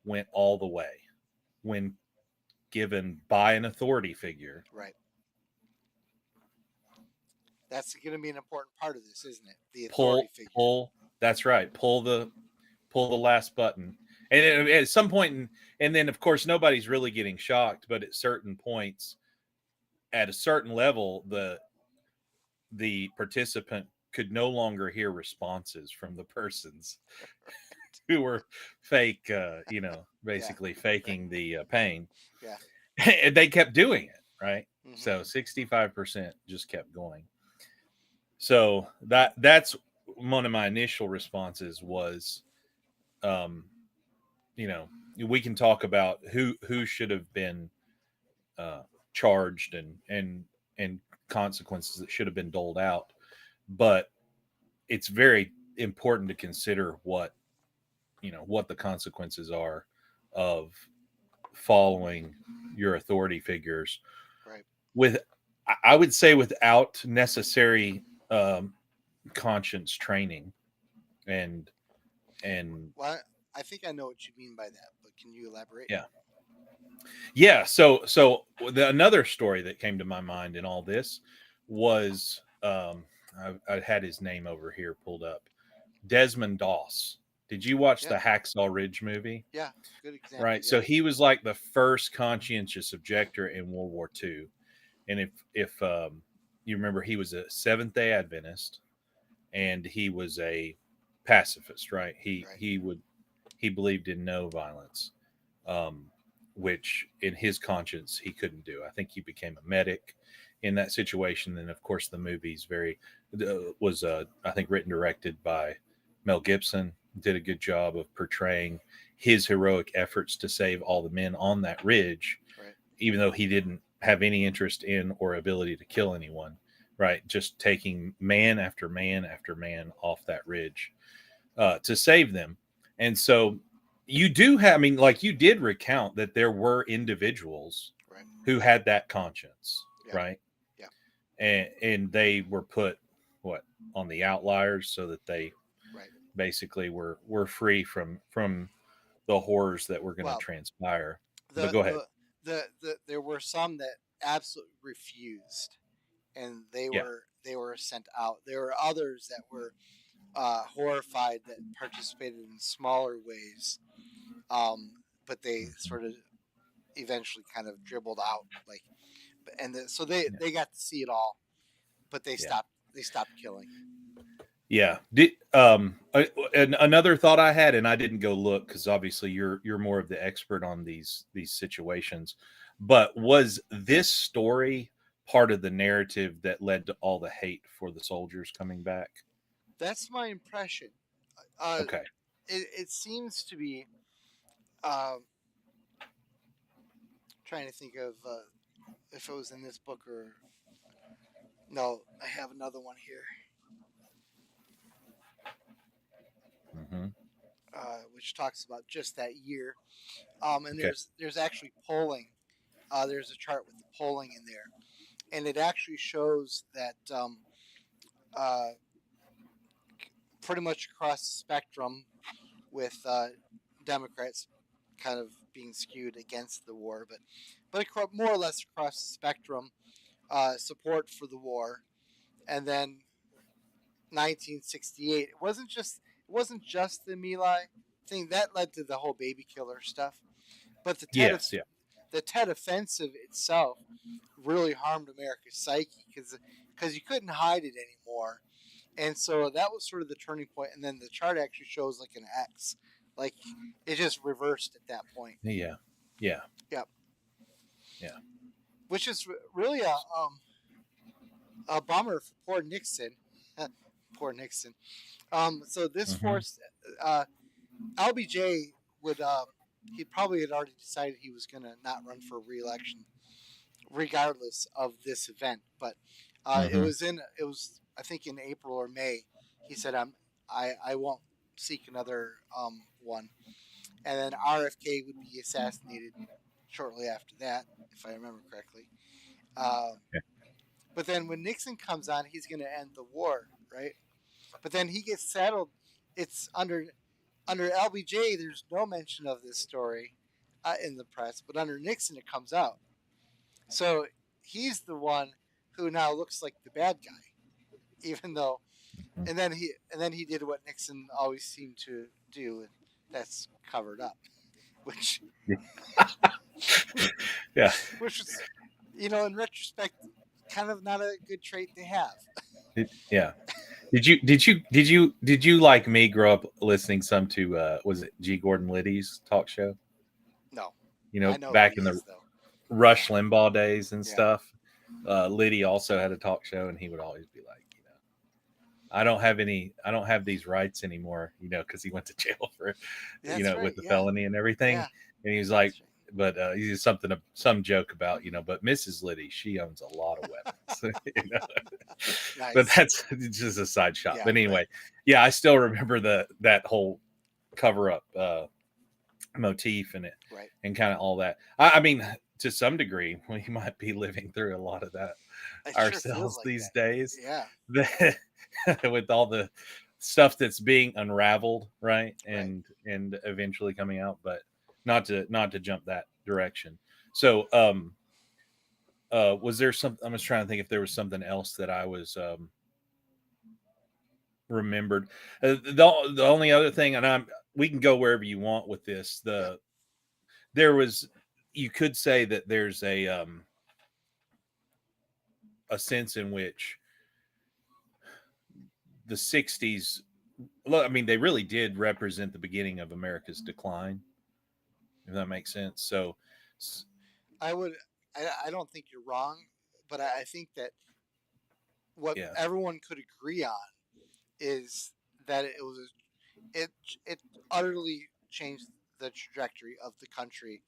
went all the way when given by an authority figure. Right. That's going to be an important part of this, isn't it? The authority Pull, figure. pull. That's right. Pull the last button. And at some point, and then of course nobody's really getting shocked, but at certain points, at a certain level, the participant could no longer hear responses from the persons who were fake, Yeah. basically Right. faking the pain. Yeah. And they kept doing it, right? Mm-hmm. So 65% just kept going. So that's one of my initial responses was, um, you know, we can talk about who should have been uh, charged and consequences that should have been doled out, but it's very important to consider what the consequences are of following your authority figures Right. with, I would say, without necessary um, conscience training and and Well, I think I know what you mean by that, but can you elaborate? yeah. Yeah, so another story that came to my mind in all this was, I had his name over here pulled up. Desmond Doss. Did you watch Yeah. the Hacksaw Ridge movie? Yeah. Good example. Right. So Yes. he was like the first conscientious objector in World War II. And if you remember, he was a Seventh Day Adventist, and he was a pacifist. Right. He Right. he would he believed in no violence, um, which in his conscience he couldn't do. I think he became a medic in that situation. And of course, the movie's very was I think written directed by Mel Gibson. Did a good job of portraying his heroic efforts to save all the men on that ridge, Right. even though he didn't have any interest in or ability to kill anyone. Right, just taking man after man after man off that ridge to save them. And so you do have, I mean, like you did recount that there were individuals Right. who had that conscience, Yeah. right? Yeah. And they were put what on the outliers so that they Right. basically were free from the horrors that were going to Well, transpire. But the go ahead. the there were some that absolutely refused, and Yeah. they were sent out. There were others that were horrified that participated in smaller ways, but they Mhm. sort of eventually kind of dribbled out. Like, so they Yeah. they got to see it all, but Yeah. they stopped killing. Yeah. And another thought I had, and I didn't go look because obviously you're more of the expert on these situations. But was this story part of the narrative that led to all the hate for the soldiers coming back? That's my impression. Uh, Okay. it seems to be. Um, Trying to think of if it was in this book or no. I have another one here, Hmm. which talks about just that year. And Okay. there's actually polling. There's a chart with the polling in there, and it actually shows that uh, pretty much across the spectrum, with Democrats kind of being skewed against the war, but more or less across the spectrum, support for the war. And then 1968, it wasn't just the My Lai thing that led to the whole baby killer stuff, but Yes. Yeah. the Tet Offensive itself really harmed America's psyche because you couldn't hide it anymore. And so that was sort of the turning point. And then the chart actually shows like an X, like it just reversed at that point. Yeah. Yeah. Yep, Yeah. which is really a bummer for poor Nixon. Poor Nixon. So this Hmm. forced uh, LBJ would he probably had already decided he was going to not run for re-election regardless of this event. But Hmm. it was I think in April or May. He said I won't seek another one, and then RFK would be assassinated shortly after that, if I remember correctly. Um, Yeah. but then when Nixon comes on, he's going to end the war, right? But then he gets saddled. It's under LBJ. There's no mention of this story in the press, but under Nixon it comes out. So he's the one who now looks like the bad guy, even though. Mhm. And then he did what Nixon always seemed to do, and that's covered up, which Yeah. which was, in retrospect, kind of not a good trait to have. Yeah. Did you like me grow up listening some to was it G. Gordon Liddy's talk show? No, You I know, know who back he in the is though. Yeah, Rush Limbaugh days and yeah, stuff. Liddy also had a talk show, and he would always be like, I don't have these rights anymore, because he went to jail for, that's right. with the Yeah, felony and everything. yeah, And he was like, that's right. but he's some joke about, but Mrs. Liddy, she owns a lot of weapons, but Nice. that's just a side shot. Yeah, But right, anyway, yeah, I still remember that whole cover up motif and it right. and kind of all that. I mean, to some degree, we might be living through a lot of that It sure feels ourselves like these that. days, Yeah, that, with all the stuff that's being unraveled, right, right. and eventually coming out. But not to jump that direction. So, was there some? I was trying to think if there was something else that I was remembered. The only other thing, and we can go wherever you want with this. Yep. There was, you could say that there's a sense in which the 60s, I mean, they really did represent the beginning of America's decline, if that makes sense. So, I would. I don't think you're wrong, but I think that what yeah, everyone could agree on is that it it utterly changed the trajectory of the country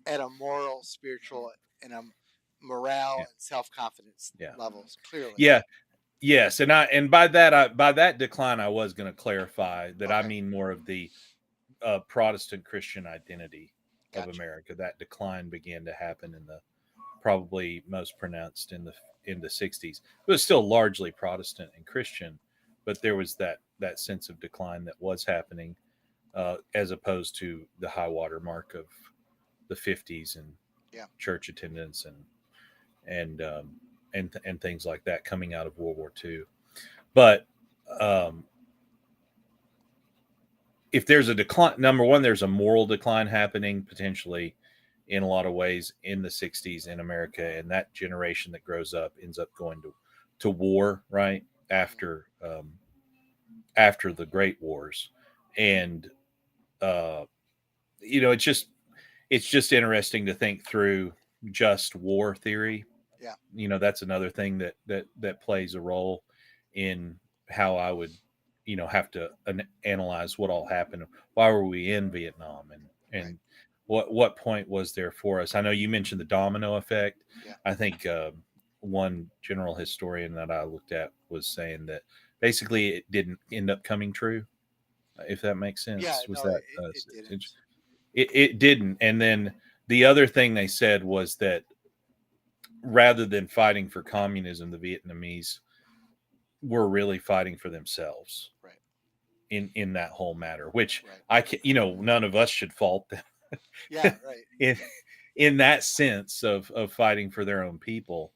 at a moral, spiritual, and a morale yeah, and self confidence yeah, levels. Clearly. yeah. Yes, and by that decline, I was going to clarify that I Okay. mean more of the Protestant Christian identity of Gotcha. America. That decline began to happen in the probably most pronounced in the 60s. It was still largely Protestant and Christian, but there was that sense of decline that was happening, as opposed to the high water mark of the 50s and Yeah. church attendance and and things like that coming out of World War II. But um, if there's a decline, number one, there's a moral decline happening potentially in a lot of ways in the 60s in America, and that generation that grows up ends up going to war right Hmm. after, after the Great Wars, and uh, it's just interesting to think through just war theory. Yeah. That's another thing that plays a role in how I would have to analyze what all happened. Why were we in Vietnam, Right. and what point was there for us? I know you mentioned the domino effect. Yeah. I think one general historian that I looked at was saying that basically it didn't end up coming true, if that makes Yeah. sense. Was No, that it didn't. it didn't? And then the other thing they said was that rather than fighting for communism, the Vietnamese were really fighting for themselves Right. in that whole matter, which Right. I can, none of us should fault Yeah. them Right. in in that sense of fighting for their own people,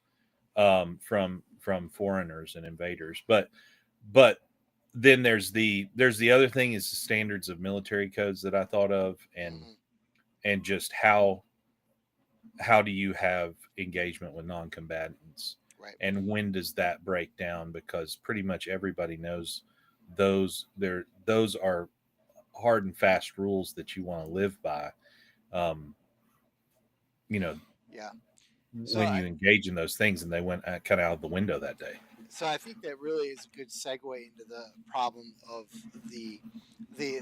from foreigners and invaders. But then there's the other thing is the standards of military codes that I thought of, Hmm. and just how do you have engagement with non-combatants, Right. and when does that break down? Because pretty much everybody knows those are hard and fast rules that you want to live by, um, you know Yeah. So when you engage in those things, and they went kind of out of the window that day. I think that really is a good segue into the problem of the the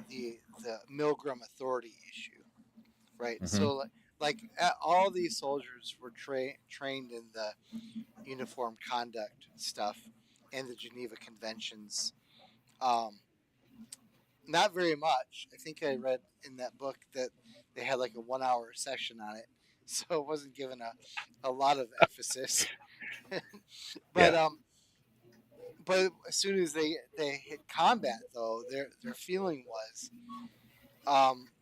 Milgram authority issue, right? Hmm. All these soldiers were trained in the uniform conduct stuff and the Geneva Conventions. Um, Not very much. I think I read in that book that they had like a 1 hour session on it, so it wasn't given a lot of emphasis. but Yeah. um, but as soon as they hit combat, though, their feeling was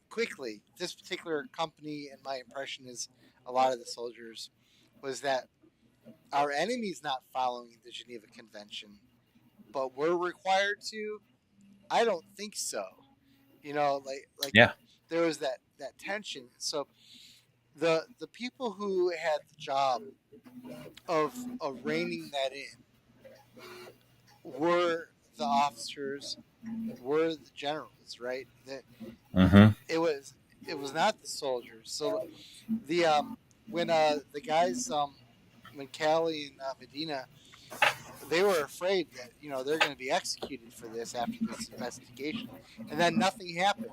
quickly. This particular company, and my impression is a lot of the soldiers, was that our enemy's not following the Geneva Convention, but we're required to. I don't think so. Like Yeah. there was that tension. So the people who had the job of reining that in were the officers, were the generals, right? That Hmm. it was it was not the soldiers. So the when the guys when Callie and Medina, they were afraid that they're going to be executed for this after this investigation, and then nothing happened,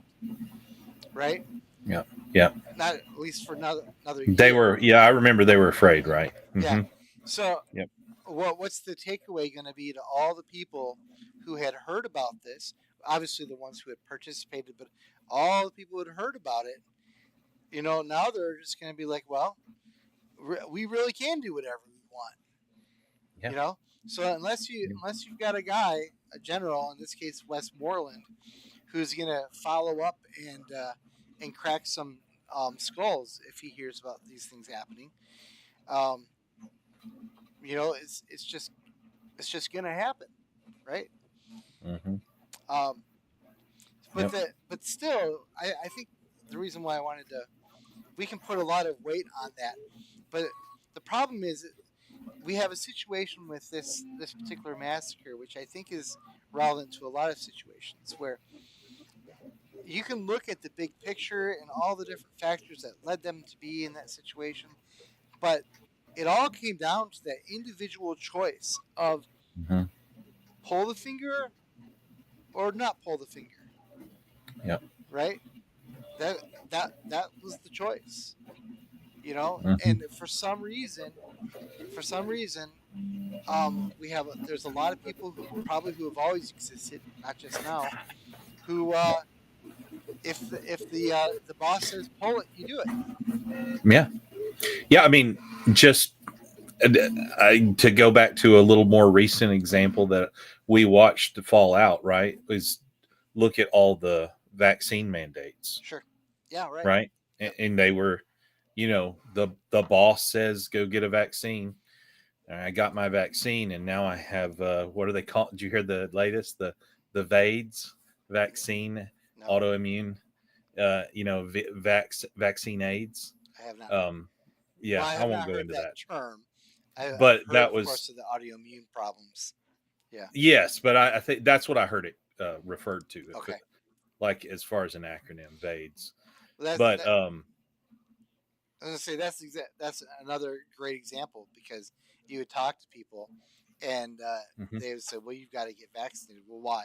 right? Yeah. Yeah. Not at least for another They year. were. Yeah, I remember they were afraid. Right. Yeah. Hmm. So Yep. what's the takeaway going to be to all the people who had heard about this? Obviously, the ones who had participated, but all the people who had heard about it, now they're just going to be like, well, we really can do whatever we want, Yeah. you know. So unless you've got a guy, a general, in this case Westmoreland, who's going to follow up and crack some skulls if he hears about these things happening, um, it's just going to happen, right? Hmm. Um, Yep. but still, I think the reason why I wanted to, we can put a lot of weight on that, but the problem is we have a situation with this particular massacre, which I think is relevant to a lot of situations where you can look at the big picture and all the different factors that led them to be in that situation, but it all came down to that individual choice of Hmm. pull the finger or not pull the finger, Yep. right? That that was the choice, Hmm. and for some reason, we have there's a lot of people who have always existed, not just now, who if the boss says pull it, you do it. Yeah. Yeah. I mean, just to go back to a little more recent example that we watched fall out, right, is look at all the vaccine mandates, Sure. Yeah. Right. right? Yep. And they were, the boss says go get a vaccine. And I got my vaccine, and now I have what are they called? Did you hear the latest? The VAIDS vaccine, No, autoimmune, vaccine AIDS. I have not. Um, Well, yeah, I I have won't not go heard into that that, term. I've but heard, that of course, was of the autoimmune problems. Yeah. yes, but I think that's what I heard it referred to, if it, Okay. like as far as an acronym, VADES. Well, that's But that. I was gonna say that's another great example because you would talk to people, and mhm. they would say, "Well, you've got to get vaccinated." Well, why?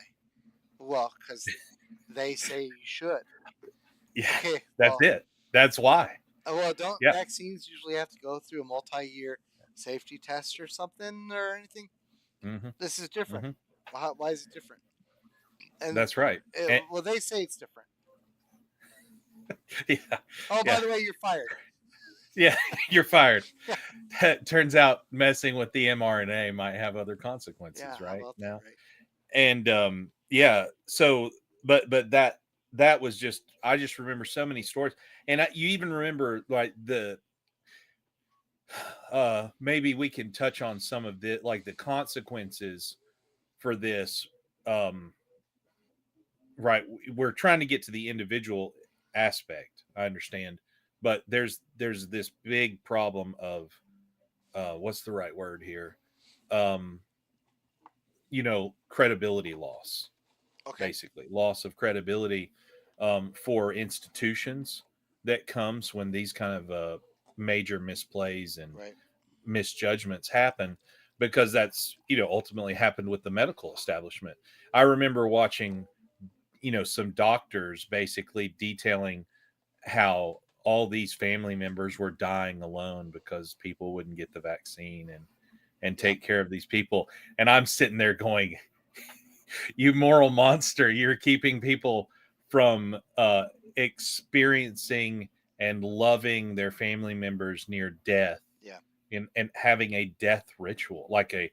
Well, because they say you should. Yeah, Okay. that's it. That's why. Well, don't Yeah. vaccines usually have to go through a multi-year safety test or something or anything? hmm This is different. hmm Why is it different? And That's right. And, well, they say it's different. yeah, Oh, by yeah, the way, you're fired. yeah. You're fired. Yeah, Turns out messing with the mRNA might have other yeah. consequences How right about that, now. right? And yeah, so but that was just, I just remember so many stories. And you even remember like the maybe we can touch on some of the, like the consequences for this. um right, we're trying to get to the individual aspect, I understand, but there's this big problem of what's the right word here, um credibility loss, Okay, basically loss of credibility for institutions that comes when these kind of major misplays and right. misjudgments happen, because that's ultimately happened with the medical establishment. I remember watching some doctors basically detailing how all these family members were dying alone because people wouldn't get the vaccine and Yep. take care of these people. And I'm sitting there going, you moral monster, you're keeping people from experiencing and loving their family members near death, Yeah. and having a death ritual, like a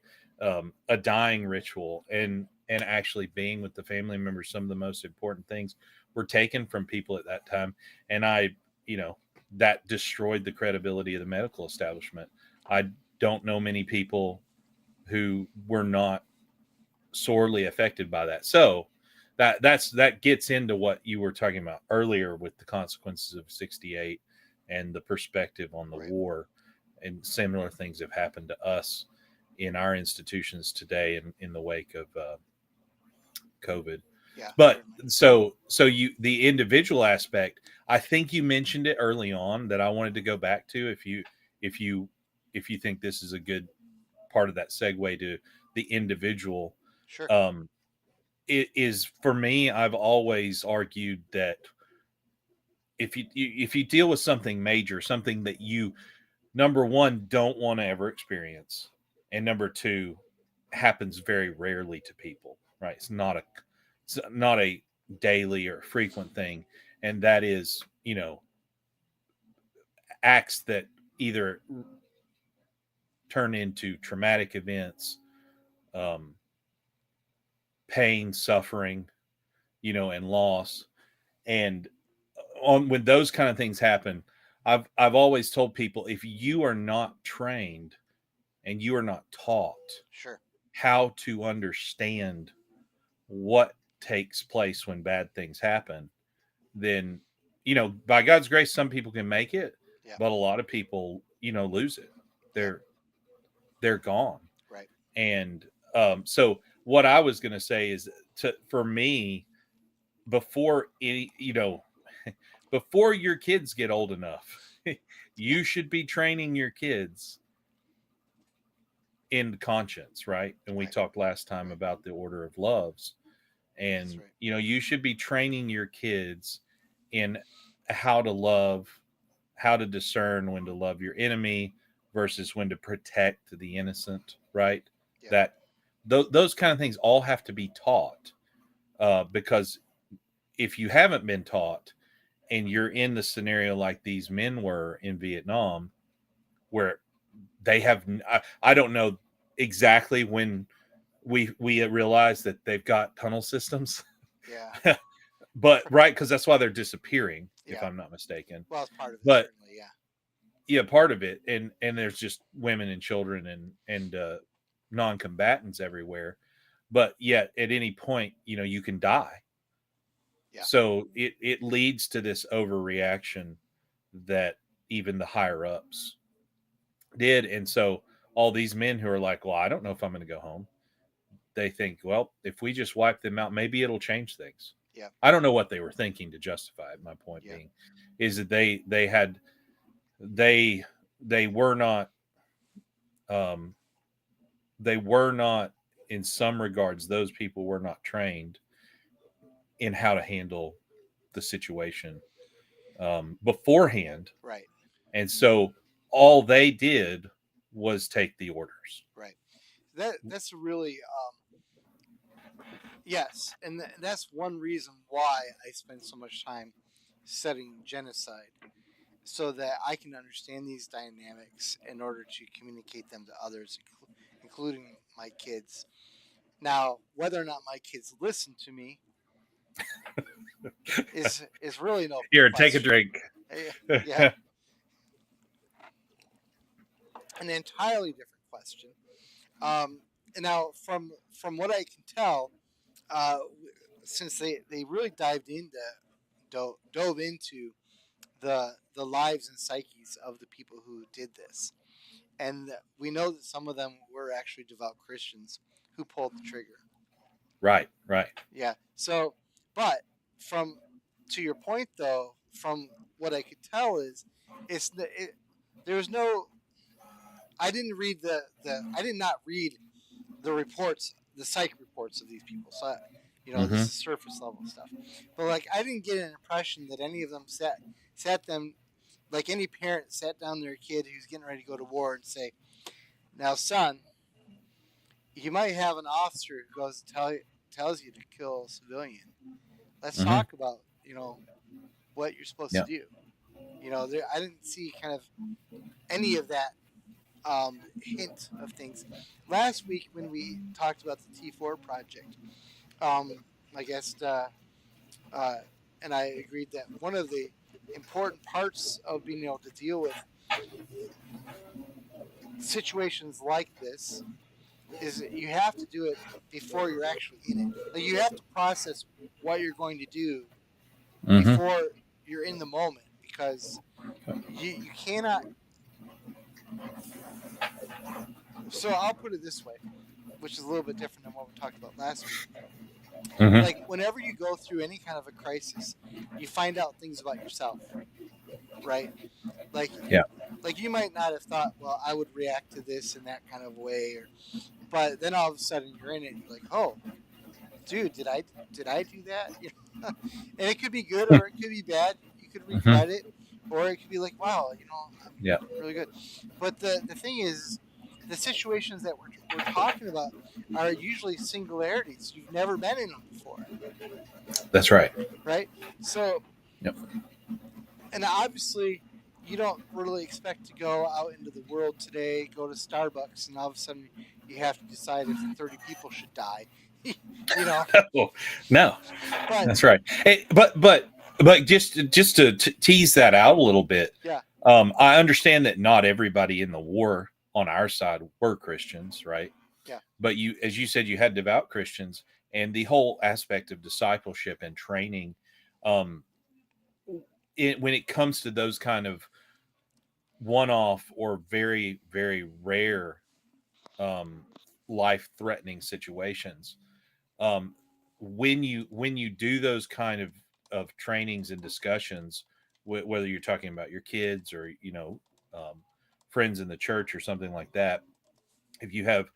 dying ritual, and actually being with the family members. Some of the most important things were taken from people at that time. And you know that destroyed the credibility of the medical establishment. I don't know many people who were not sorely affected by that. So that gets into what you were talking about earlier with the consequences of 68 and the perspective on the Right. war. And similar things have happened to us in our institutions today in the wake of COVID. Yeah. But Certainly. so you, the individual aspect, I think you mentioned it early on that I wanted to go back to, if you if you think this is a good part of that segue to the individual. Sure. um it is, for me, I've always argued that if you deal with something major, something that you, number one, don't want to ever experience, and number two, happens very rarely to people, right? It's not a daily or frequent thing. And that is, acts that either turn into traumatic events, um, pain, suffering, and loss. And on when those kind of things happen, I've always told people, if you are not trained and you are not taught Sure. how to understand what takes place when bad things happen, then by God's grace, some people can make it, Yeah. but a lot of people lose it. Yeah. They're gone. Right. And so what I was going to say is, for me, before any before your kids get old enough, Yeah. you should be training your kids in conscience, right? And we Right. talked last time Right. about the order of loves. That's And right. you should be training your kids in how to love, how to discern when to love your enemy versus when to protect the innocent, right? Yeah. That those kind of things all have to be taught, because if you haven't been taught, and you're in the scenario like these men were in Vietnam, where they have, I don't know exactly when we realize that they've got tunnel systems, Yeah. but right, because that's why they're disappearing, if Yeah. I'm not mistaken. Well, it's part of it, But certainly. Yeah. yeah, part of it, and there's just women and children and non-combatants everywhere. But yet, at any point, you can die. Yeah. So it leads to this overreaction that even the higher ups did. And so all these men who are like, well, I don't know if I'm going to go home, they think, well, if we just wipe them out, maybe it'll change things. Yeah. I don't know what they were thinking to justify it. My point Yeah. being is that they they were not um, they were not, in some regards, those people were not trained in how to handle the situation beforehand, Right. and so all they did was take the orders. Right. That's really yes, and that's one reason why I spend so much time studying genocide, so that I can understand these dynamics in order to communicate them to others, including my kids. Now, whether or not my kids listen to me is really an open Here, take a question. drink. Yeah, an entirely different question. Um, and now, from what I can tell, uh, since they really dove into the lives and psyches of the people who did this, and we know that some of them were actually devout Christians who pulled the trigger. Right, right. Yeah. So, but from to your point though, from what I could tell is, there was no. I didn't read the. I did not read the reports, the psych reports of these people. So, this Mm-hmm. is surface level stuff. But like, I didn't get an impression that any of them sat them like any parent sat down their kid who's getting ready to go to war and say, "Now, son, you might have an officer who goes to tells you to kill a civilian. Let's Mm-hmm. talk about what you're supposed to Yeah. do." I didn't see kind of any of that hint of things. Last week when we talked about the T4 project, my guest uh, and I agreed that one of the important parts of being able to deal with situations like this is that you have to do it before you're actually in it. Like, you have to process what you're going to do Mm-hmm. before you're in the moment, because you cannot. So I'll put it this way, which is a little bit different than what we talked about last week. Mm-hmm. Like, whenever you go through any kind of a crisis, you find out things about yourself, right? Like, Yeah. you might not have thought, well, I would react to this in that kind of way, but then all of a sudden you're in it and you're like, oh, dude, did I do that? And it could be good or it could be bad. You could Mm-hmm. regret it, or it could be like, wow, I'm Yeah. really good. But the thing is, the situations that we're talking about are usually singularities. You've never been in them before, That's right. right? So, Yep. and obviously, you don't really expect to go out into the world today, go to Starbucks, and all of a sudden you have to decide if 30 people should die. you know, Oh, no, but that's right. Hey, but just to tease that out a little bit, yeah, I understand that not everybody in the war on our side were Christians, right? yeah, But you, as you said, you had devout Christians, and the whole aspect of discipleship and training, um, when it comes to those kind of one-off or very very rare um, life-threatening situations, um, when you do those kind of trainings and discussions, whether you're talking about your kids or um, friends in the church or something like that, if you have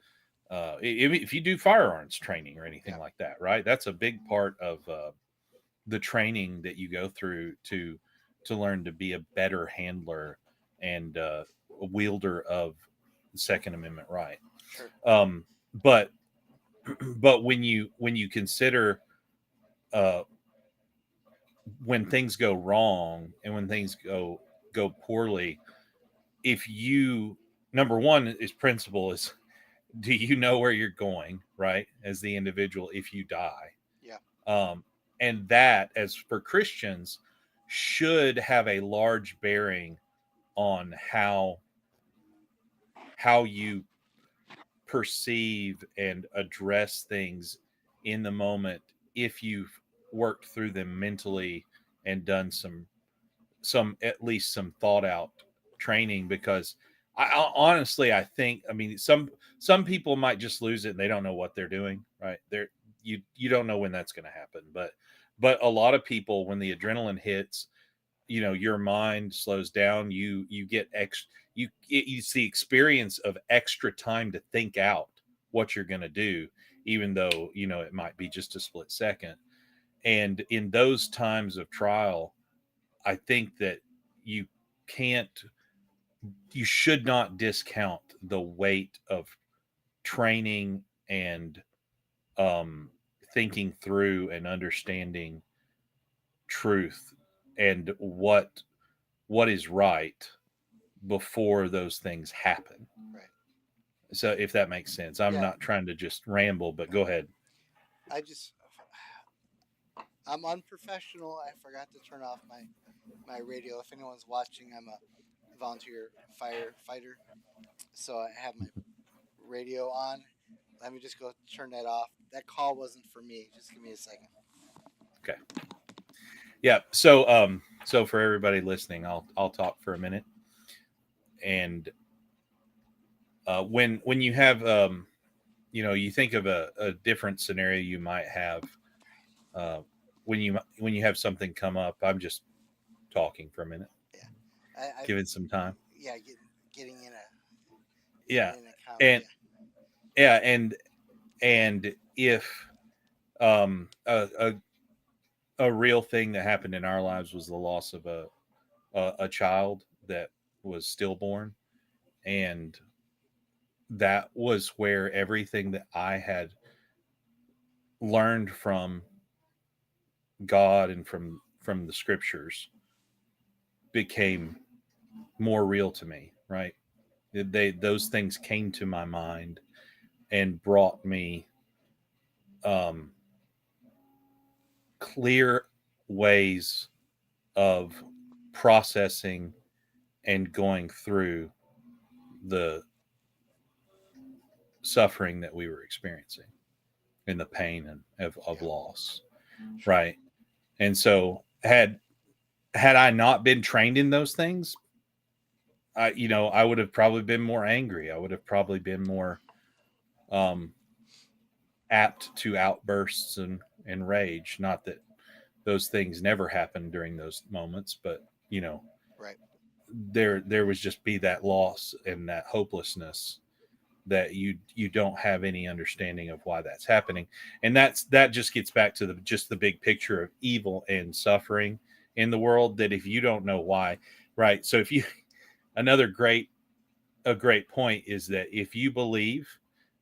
if you do firearms training or anything yeah, like that, right? That's a big part of the training that you go through to learn to be a better handler and a wielder of the Second Amendment right. sure, Um, but but when you consider uh, when things go wrong and when things go poorly, if you number one is principle is, do you know where you're going, right, as the individual if you die? yeah, um, and that, as for Christians, should have a large bearing on how you perceive and address things in the moment if you've worked through them mentally and done some at least some thought out training. Because Honestly, I think, I mean, some people might just lose it and they don't know what they're doing, right? You don't know when that's going to happen, but a lot of people, when the adrenaline hits, your mind slows down. You get it's the experience of extra time to think out what you're going to do, even though it might be just a split second. And in those times of trial, I think that you can't you should not discount the weight of training and um, thinking through and understanding truth and what is right before those things happen. Right. So if that makes sense, I'm Yeah. not trying to just ramble, but go ahead. I just I'm unprofessional. I forgot to turn off my radio. If anyone's watching, I'm a volunteer firefighter, so I have my radio on. Let me just go turn that off. That call wasn't for me. Just give me a second. Okay. Yeah. So for everybody listening, I'll talk for a minute. And when you have you think of a different scenario you might have uh, when you have something come up. I'm just talking for a minute, Yeah, I giving some time. yeah getting in a Yeah, in a comment. and Yeah, yeah, and if a real thing that happened in our lives was the loss of a child that was stillborn, and that was where everything that I had learned from God and from the scriptures became more real to me, right? Those things came to my mind and brought me um, clear ways of processing and going through the suffering that we were experiencing and the pain of yeah, loss, sure, right? And so had I not been trained in those things, I would have probably been more angry. I would have probably been more um, apt to outbursts and rage. Not that those things never happen during those moments, but right, there was just be that loss and that hopelessness that you don't have any understanding of why that's happening. And that just gets back to the big picture of evil and suffering in the world, that if you don't know why, right? So if you another great a great point is that if you believe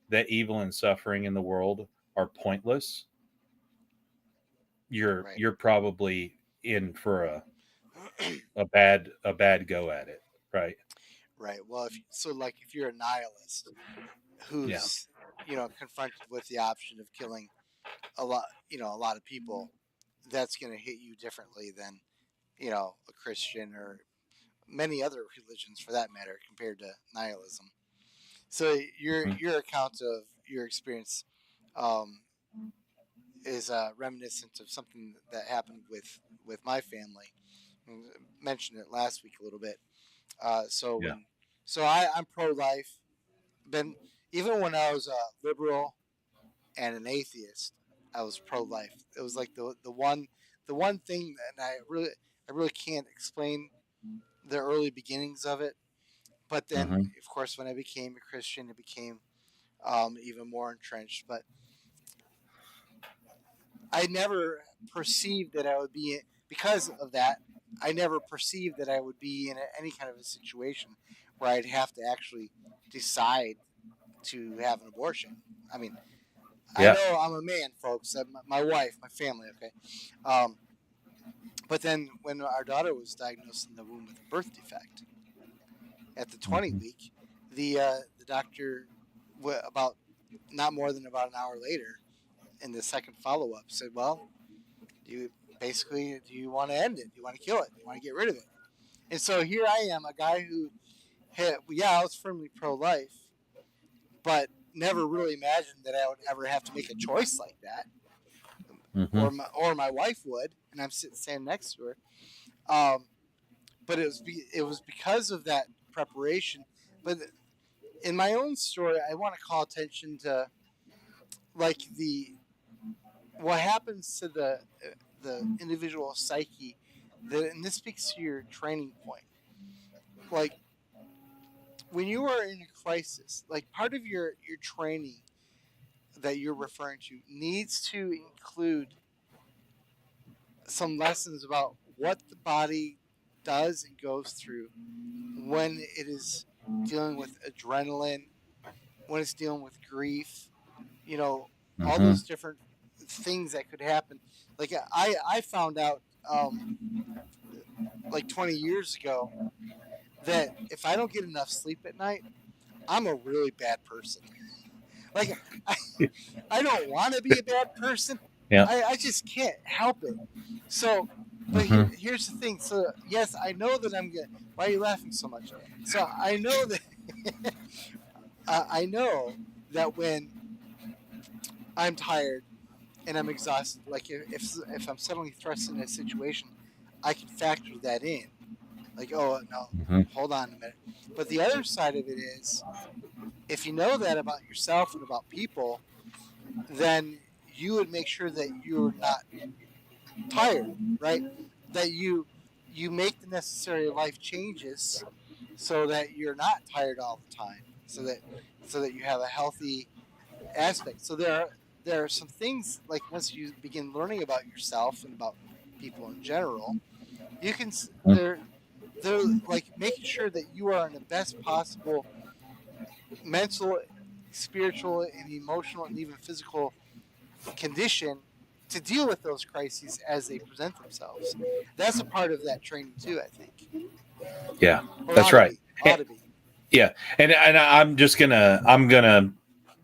that evil and suffering in the world are pointless, you're right, you're probably in for a bad go at it, right? right. Well, if so, like if you're a nihilist Yeah. who's confronted with the option of killing a lot of people, that's going to hit you differently than a Christian or many other religions for that matter compared to nihilism. So Mhm. your account of your experience um, is reminiscent of something that happened with my family. I mentioned it last week a little bit. So Yeah. I'm pro life. Been even when I was a liberal and an atheist, I was pro life. It was like the one thing, and I really can't explain the early beginnings of it. But then, Hmm. of course, when I became a Christian, it became even more entrenched. But I never perceived that I would be because of that. I never perceived that I would be in any kind of a situation where I'd have to actually decide to have an abortion. I mean, I Yeah. know I'm a man, folks. My wife, my family, okay. Um, but then when our daughter was diagnosed in the womb with a birth defect at the 20 Hmm. week, the doctor, about not more than about an hour later, in the second follow up, said, "Well, you do you want to end it? Do you want to kill it? Do you want to get rid of it?" And so here I am, a guy who had, yeah, I was firmly pro life, but never really imagined that I would ever have to make a choice like that, Hmm. or my wife would, and I'm standing next to her. Um, but it was because of that preparation But in my own story, I want to call attention to like the what happens to the individual psyche. And this speaks to your training point. Like when you are in a crisis, like part of your training that you're referring to needs to include some lessons about what the body does and goes through when it is dealing with adrenaline, when it's dealing with grief, you know, all Mm-hmm. those different things that could happen. Like I found out like 20 years ago that if I don't get enough sleep at night, I'm a really bad person. Like I, I don't want to be a bad person. Yeah. I just can't help it. So, but Mm-hmm. here's the thing. So yes, I know that I'm gonna. Why are you laughing so much? So I know that I know that when I'm tired and I'm exhausted, like if I'm suddenly thrust in a situation, I can factor that in. Like, oh no, Mm-hmm. hold on a minute. But the other side of it is, if you know that about yourself and about people, then you would make sure that you're not tired, right? That you make the necessary life changes so that you're not tired all the time, so that you have a healthy aspect. So there are some things like once you begin learning about yourself and about people in general, you can they're like making sure that you are in the best possible mental, spiritual, and emotional, and even physical condition to deal with those crises as they present themselves. That's a part of that training too, I think, Yeah, or that's ought to right. be. Ought to be. Yeah, and I'm gonna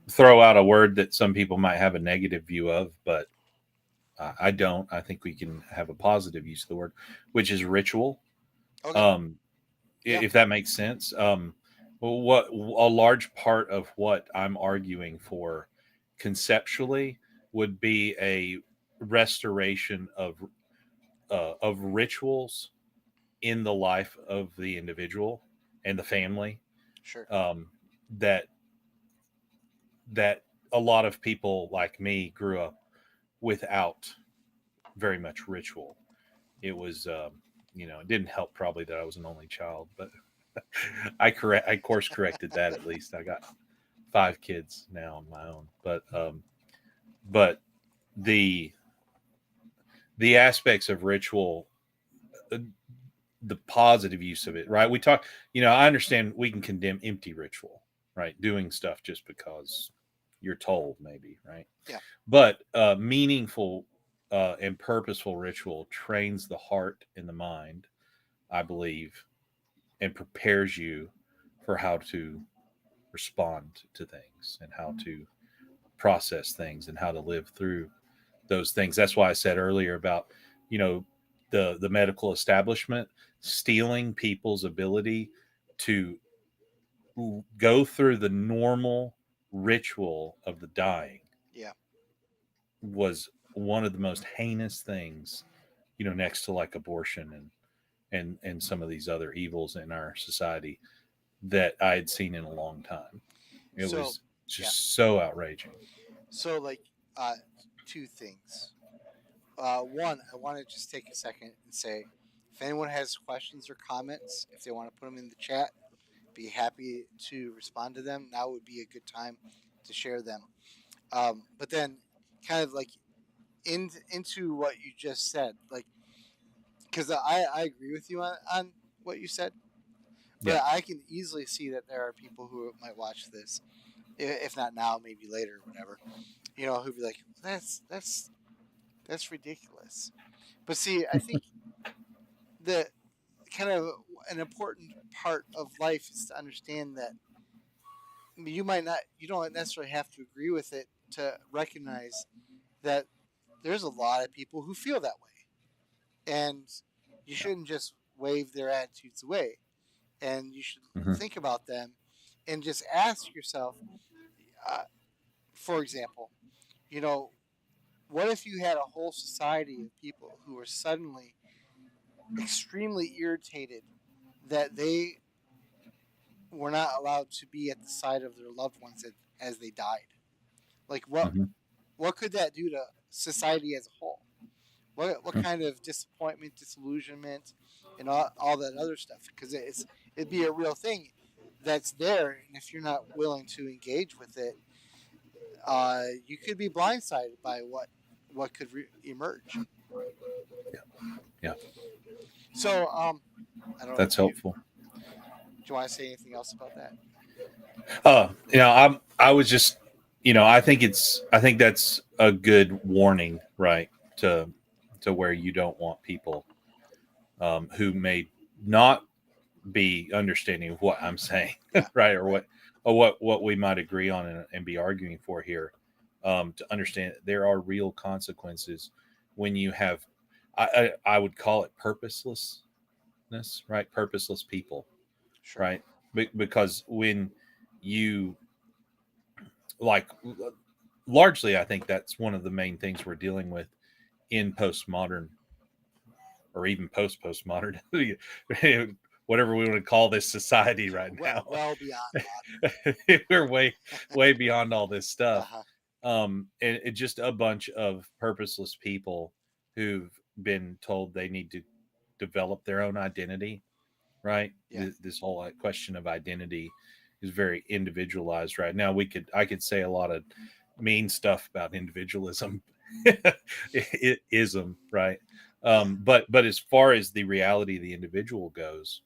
throw out a word that some people might have a negative view of, but I don't. I think we can have a positive use of the word, which is ritual. Okay. Um, Yeah. if that makes sense. Well, what a large part of what I'm arguing for conceptually would be a restoration of rituals in the life of the individual and the family, Sure. um, that that a lot of people like me grew up without very much ritual. It was, it didn't help probably that I was an only child, but I course corrected that. At least I got 5 kids now on my own. But the the aspects of ritual, uh, the positive use of it, right? We talk, I understand we can condemn empty ritual, right? Doing stuff just because you're told, maybe, right? Yeah. But meaningful and purposeful ritual trains the heart and the mind, I believe, and prepares you for how to respond to things and how to process things and how to live through those things. That's why I said earlier about, you know, the medical establishment stealing people's ability to go through the normal ritual of the dying Yeah. was one of the most heinous things, next to like abortion and some of these other evils in our society that I had seen in a long time. It So was yeah. just so outraging. So like uh, two things. One, I want to just take a second and say, if anyone has questions or comments, if they want to put them in the chat, be happy to respond to them. Now would be a good time to share them. But then, kind of like into what you just said, like because I agree with you on what you said, Yeah. but I can easily see that there are people who might watch this, if not now, maybe later, or whatever. Who'd be like, that's ridiculous. But see, I think the kind of an important part of life is to understand that you don't necessarily have to agree with it to recognize that there's a lot of people who feel that way, and you shouldn't just wave their attitudes away, and you should Hmm. think about them and just ask yourself, uh, for example, you know, what if you had a whole society of people who were suddenly extremely irritated that they were not allowed to be at the side of their loved ones as they died. Like Hmm. what could that do to society as a whole? What kind of disappointment, disillusionment, and all that other stuff? Because it'd be a real thing that's there, and if you're not willing to engage with it, you could be blindsided by what could emerge. Yeah, So, I don't know. that's helpful. Do you want to say anything else about that? I was just, I think that's a good warning, right? To where you don't want people who may not be understanding of what I'm saying, Yeah. right, or Right. what we might agree on and be arguing for here, to understand that there are real consequences when you have, I would call it purposelessness, right? Purposeless people, Sure. right? Because when you like largely, I think that's one of the main things we're dealing with in postmodern or even postmodern, whatever we want to call this society Sure. right Well, now. well beyond We're way beyond all this modern. Uh stuff. huh. And it's just a bunch of purposeless people who've been told they need to develop their own identity, right? Yeah. This whole question of identity is very individualized right now. I could say a lot of mean stuff about individualism, ism, right? Yeah. But as far as the reality of the individual goes,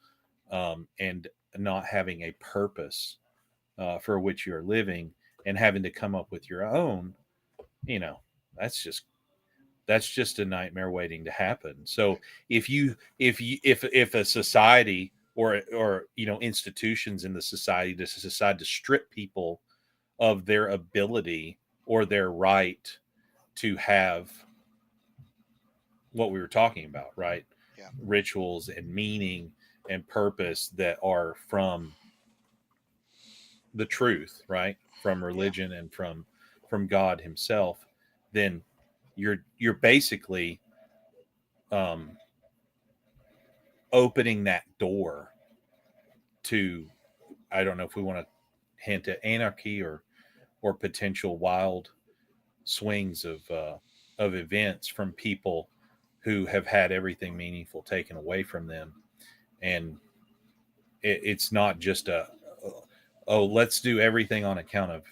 and not having a purpose for which you're living, and having to come up with your own, you know, that's just a nightmare waiting to happen. So Right. if a society or institutions in the society just decide to strip people of their ability or their right to have what we were talking about, right? Yeah. Rituals and meaning and purpose that are from the truth, right? From Yeah. religion and from God Himself, then you're basically um, opening that door to, I don't know if we want to hint at anarchy or potential wild swings of events from people who have had everything meaningful taken away from them. And it's not just oh, let's do everything on account of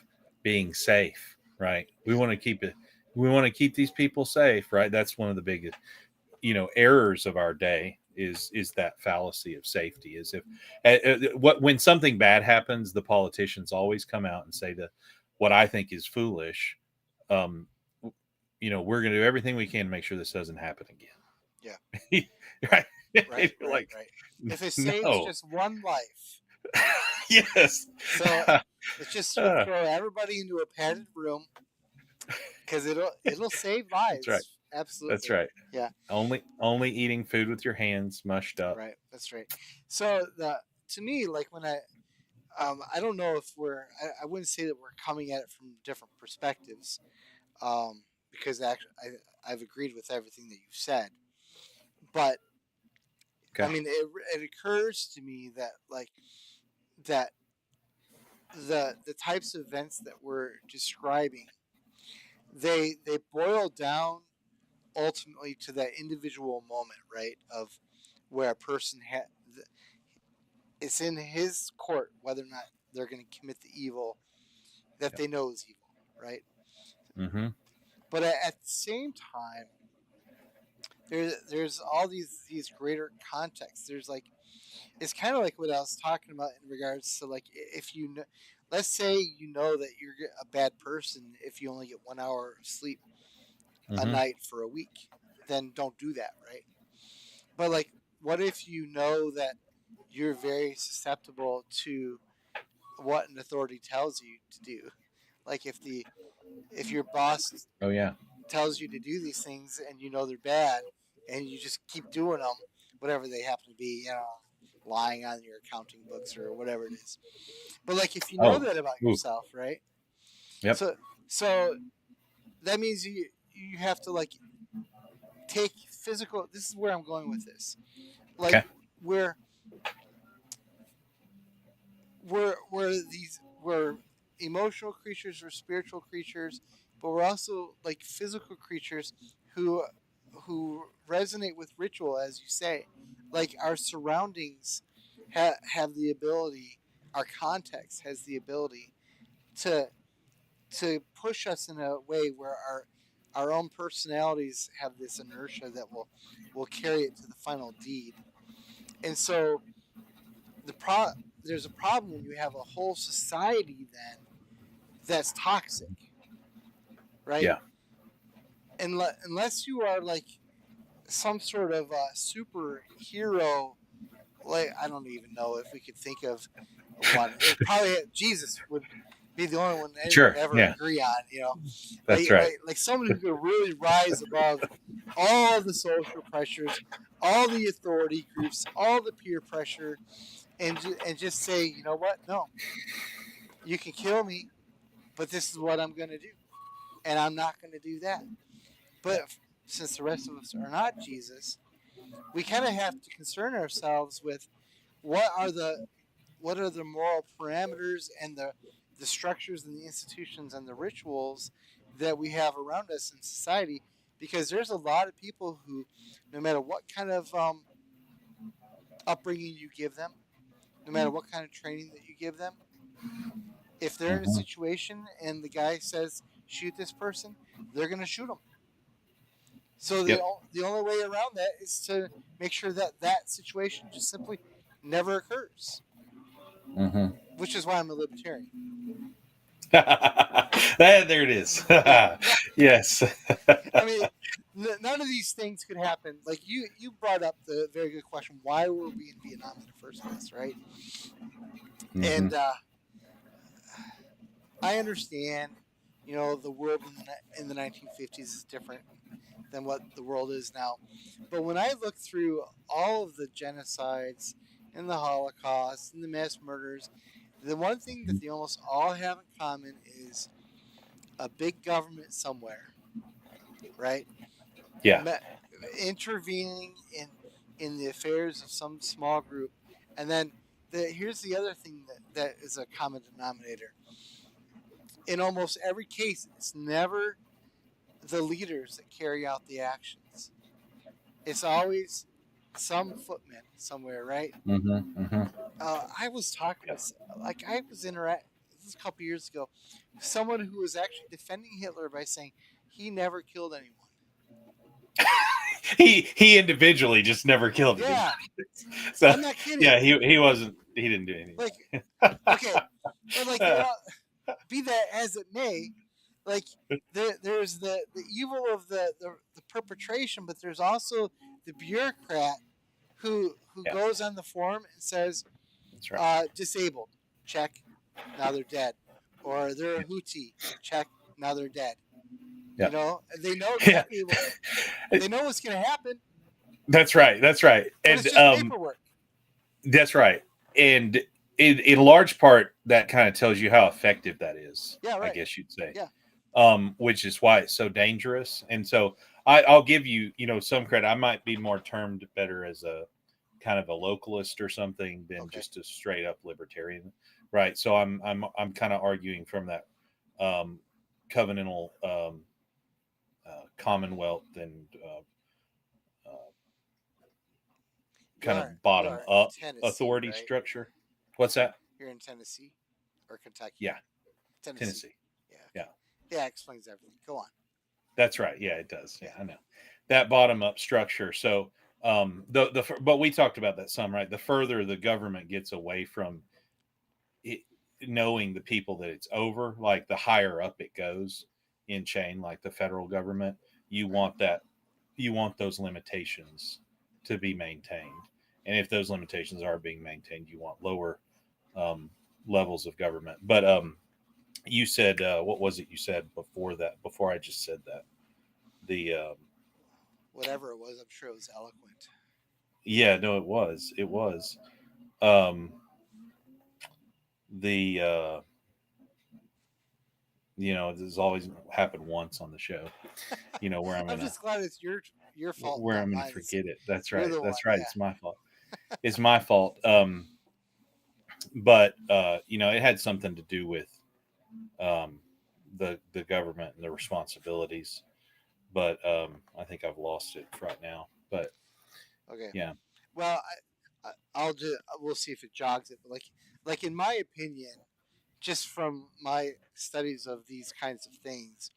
being safe, right? We Yeah. want to keep it, we want to keep these people safe, right? That's one of the biggest errors of our day is that fallacy of safety. Is if what when something bad happens, the politicians always come out and say, to what I think is foolish, um we're going to do everything we can to make sure this doesn't happen Yeah. again. Right. Right. You're Right. like, Right. If it saves no. just one life, Yes. so let's just Uh, throw everybody into a padded room because it'll save that's right. lives. That's Absolutely. right. Yeah. Only eating food with your hands mushed up. Right. That's right. So the to me, like when I don't know if I wouldn't say that we're coming at it from different perspectives, because actually I've agreed with everything that you've said, but I Okay. mean it occurs to me that like that the types of events that we're describing, they boil down ultimately to that individual moment, right? Of where a person it's in his court whether or not they're going to commit the evil that Yep. they know is evil, right? Mm-hmm. But at the same time, there's all these greater contexts. There's like it's kind of like what I was talking about in regards to like if you know, let's say you know that you're a bad person if you only get 1 hour of sleep a Mm-hmm. night for a week, then don't do that, right? But like, what if you know that you're very susceptible to what an authority tells you to do? Like if your boss Oh yeah. tells you to do these things and you know they're bad and you just keep doing them, whatever they happen to be, lying on your accounting books or whatever it is. But like if you know Oh. that about Ooh. yourself, right? Yep. So so that means you have to like take physical. This is where I'm going with this. Like Okay. we're we're emotional creatures, we're spiritual creatures, but we're also like physical creatures who resonate with ritual, as you say. Like our surroundings have the ability, our context has the ability to push us in a way where our own personalities have this inertia that will carry it to the final deed. And so the pro there's a problem when you have a whole society then that's toxic, right? Yeah. Unless you are like some sort of superhero, like I don't even know if we could think of one. It probably Jesus would be the only one anyone Sure. would ever Yeah. agree on. That's right. Like someone who could really rise above all the social pressures, all the authority groups, all the peer pressure, and just say, you know what? No, you can kill me, but this is what I'm going to do, and I'm not going to do that. But since the rest of us are not Jesus, we kind of have to concern ourselves with what are the moral parameters and the structures and the institutions and the rituals that we have around us in society, because there's a lot of people who, no matter what kind of upbringing you give them, no matter what kind of training that you give them, if they're in a Mm-hmm. situation and the guy says shoot this person, they're going to shoot them. So Yep. the only way around that is to make sure that that situation just simply never occurs, Mm-hmm. which is why I'm a libertarian. There it is. Yeah, no, Yes. I mean, none of these things could happen. Like you brought up the very good question: why were we in Vietnam in the first place, right? Mm-hmm. And I understand, the world in the 1950s is different than what the world is now. But when I look through all of the genocides and the Holocaust and the mass murders, the one thing that they almost all have in common is a big government somewhere, right? Yeah. Me- Intervening in the affairs of some small group, and then here's the other thing that is a common denominator in almost every case. It's never the leaders that carry out the actions. It's always some footman somewhere, right? Mm-hmm. Mm-hmm. I was talking with, like, I was interact this was a couple years ago, someone who was actually defending Hitler by saying he never killed anyone. He individually just never killed anybody. Yeah, So I'm not kidding. yeah, he didn't do anything. Like, okay, but like be that as it may, like there's the evil of the perpetration, but there's also the bureaucrat who Yeah, goes on the form and says that's right. disabled, check, now they're dead, or they're a hootie, check, now they're dead. Yeah, They know yeah. exactly they know what's going to happen, That's right. That's right. but And it's just paperwork. that's right. And in large part, that kind of tells you how effective that is. Yeah, I right. guess you'd say. Yeah, Which is why it's so dangerous. And so I'll give you, some credit. I might be more termed better as a kind of a localist or something than okay. just a straight up libertarian, right? So I'm kind of arguing from that covenantal commonwealth and kind of You bottom are in up Tennessee, authority right? structure. What's that? You're in Tennessee or Kentucky? Yeah, Tennessee. Tennessee. Yeah, Yeah, okay. Yeah, explains everything. Go on. that's right. Yeah, it does. Yeah, Yeah. I know that bottom up structure. So but we talked about that some, right? The further the government gets away from it, knowing the people that it's over, like the higher up it goes in chain, like the federal government, you Right. want those limitations to be maintained. And if those limitations are being maintained, you want lower um, levels of government. But you said, what was it you said before that? Before I just said that, the Whatever it was, I'm sure it was eloquent. yeah, no, it was um, the this has always happened once on the show. Where I'm I'm gonna just glad it's your fault, where not I'm gonna mine. forget it. That's You're right. the one. That's right. Yeah. It's my fault. It's my fault. but it had something to do with um, the government and the responsibilities. But I think I've lost it right now. But Okay. yeah. Well, I'll just we'll see if it jogs it. But like in my opinion, just from my studies of these kinds of things,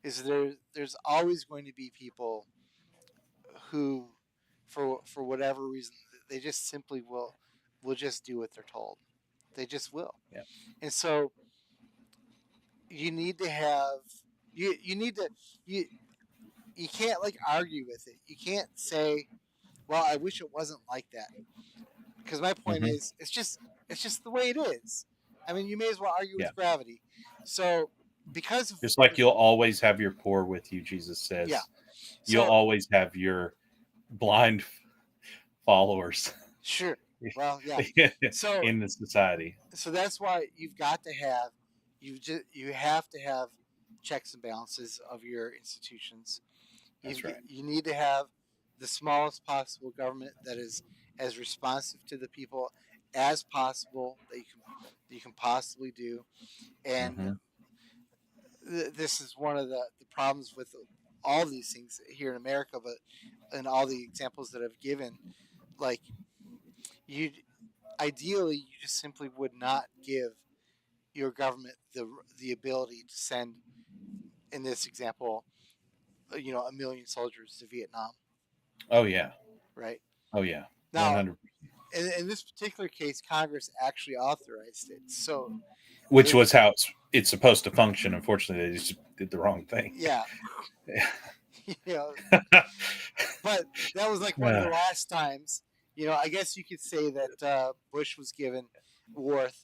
is there's always going to be people who, for whatever reason, they just simply will just do what they're told. They just will. Yeah. And so you need to have you need to you you can't like argue with it. You can't say, "Well, I wish it wasn't like that." Because my point Hmm. is, it's just the way it is. I mean, you may as well argue Yeah. with gravity. So because of Just like you'll always have your poor with you, Jesus yeah, says, you'll so always have your blind followers sure. Well, yeah. So in the society. that's why you've got to have you have to have checks and balances of your institutions. That's right. You need to have the smallest possible government that is as responsive to the people as possible that you can possibly do. And Hmm. this is one of the problems with all these things here in America, but in all the examples that I've given, like you ideally you just simply would not give your government the ability to send, in this example, 1 million soldiers to Vietnam, Oh yeah. right? Oh yeah. One Now, hundred. in this particular case, Congress actually authorized it. So Which the was how it's supposed to function. Unfortunately, they just did the wrong thing. yeah, you know, but that was like one of the Yeah. last times. I guess you could say that Bush was given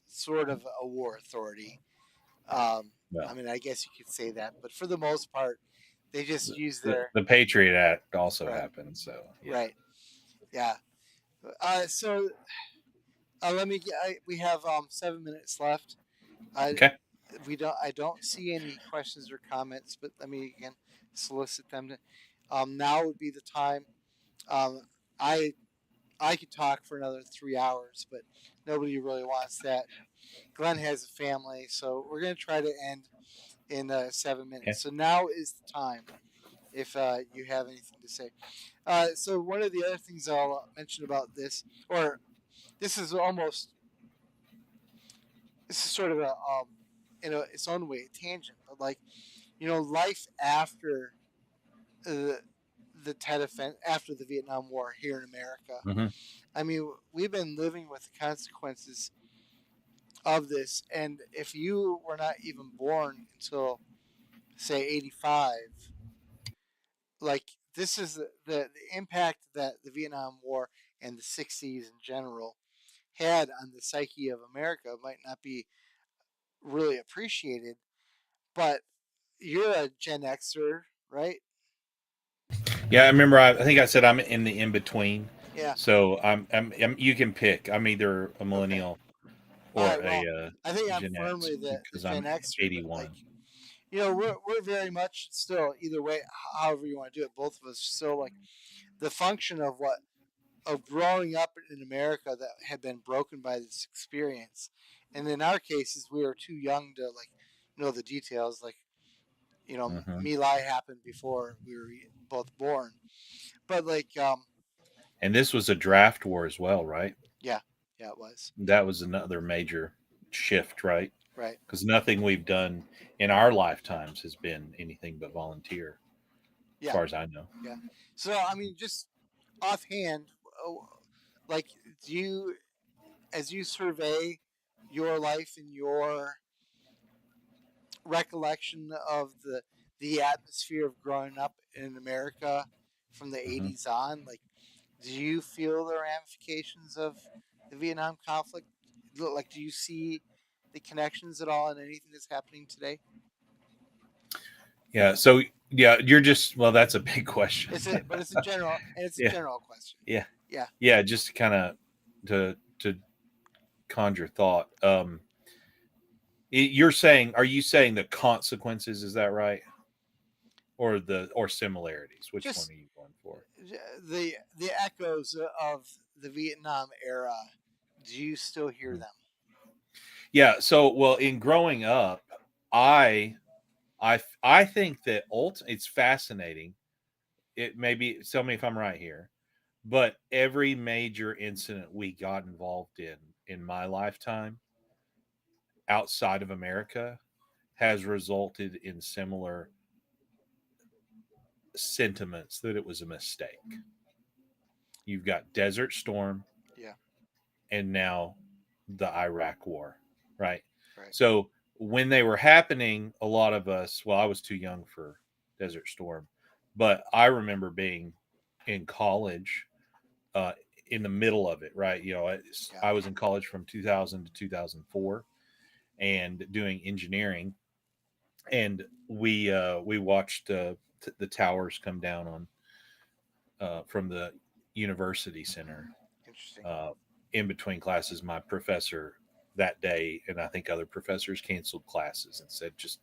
sort of a war authority. Um, I Well, mean, I guess you could say that, but for the most part, they just use the, their the Patriot Act also right, happened. So yeah. right, yeah. So let me. We have 7 minutes left. I Okay. I don't see any questions or comments, but let me again solicit them. Now would be the time. Um, I I could talk for another 3 hours, but nobody really wants that. Glenn has a family, so we're going to try to end in 7 minutes. Okay. So now is the time if you have anything to say. So one of the other things I'll mention about this, or this is almost this is sort of in its own way a tangent, but like life after the Tet Offensive, after the Vietnam War here in America. Hmm. I mean, we've been living with the consequences of this. And if you were not even born until, say, 85, like this is the impact that the Vietnam War and the 60s in general had on the psyche of America might not be really appreciated. But you're a Gen Xer, right? Yeah, I remember. I think I said I'm in the in between. Yeah. So you can pick. I'm either a Okay. millennial All or right. Well, a I think I'm Gen X firmly the because I'm Gen Xer, but like 81. we're very much still either way, however you want to do it. Both of us still like the function of growing up in America that had been broken by this experience. And in our cases, we were too young to like know the details. Like Hmm. My Lai happened before we were both born. But like And this was a draft war as well, right? yeah, yeah, it was That was another major shift, right? right. Because nothing we've done in our lifetimes has been anything but volunteer, as Yeah, far as I know. yeah. So I mean, just offhand, like do you as you survey your life and your recollection of the atmosphere of growing up in America from the Hmm. 80s on, like do you feel the ramifications of the Vietnam conflict? Like do you see the connections at all in anything that's happening today? Yeah. So yeah, you're just well. That's a big question. It's a general and it's a Yeah. general question. Yeah. Yeah. Yeah. Just kind of to conjure thought. You're saying, are you saying the consequences? Is that right? Or similarities? Which one Just are you going for? the echoes of the Vietnam era, do you still hear Mhm. them? Yeah. So, well, in growing up, I I think that it's fascinating. It maybe tell me if I'm right here, but every major incident we got involved in my lifetime outside of America has resulted in similar sentiments that it was a mistake. You've got Desert Storm Yeah. and now the Iraq War, right? Right. So when they were happening, a lot of us, well, I was too young for Desert Storm, but I remember being in college uh, in the middle of it, right? Yeah. I was in college from 2000 to 2004 and doing engineering, and we watched the towers come down on from the university center Interesting. uh, in between classes. My professor that day, and I think other professors, canceled classes and said, "Just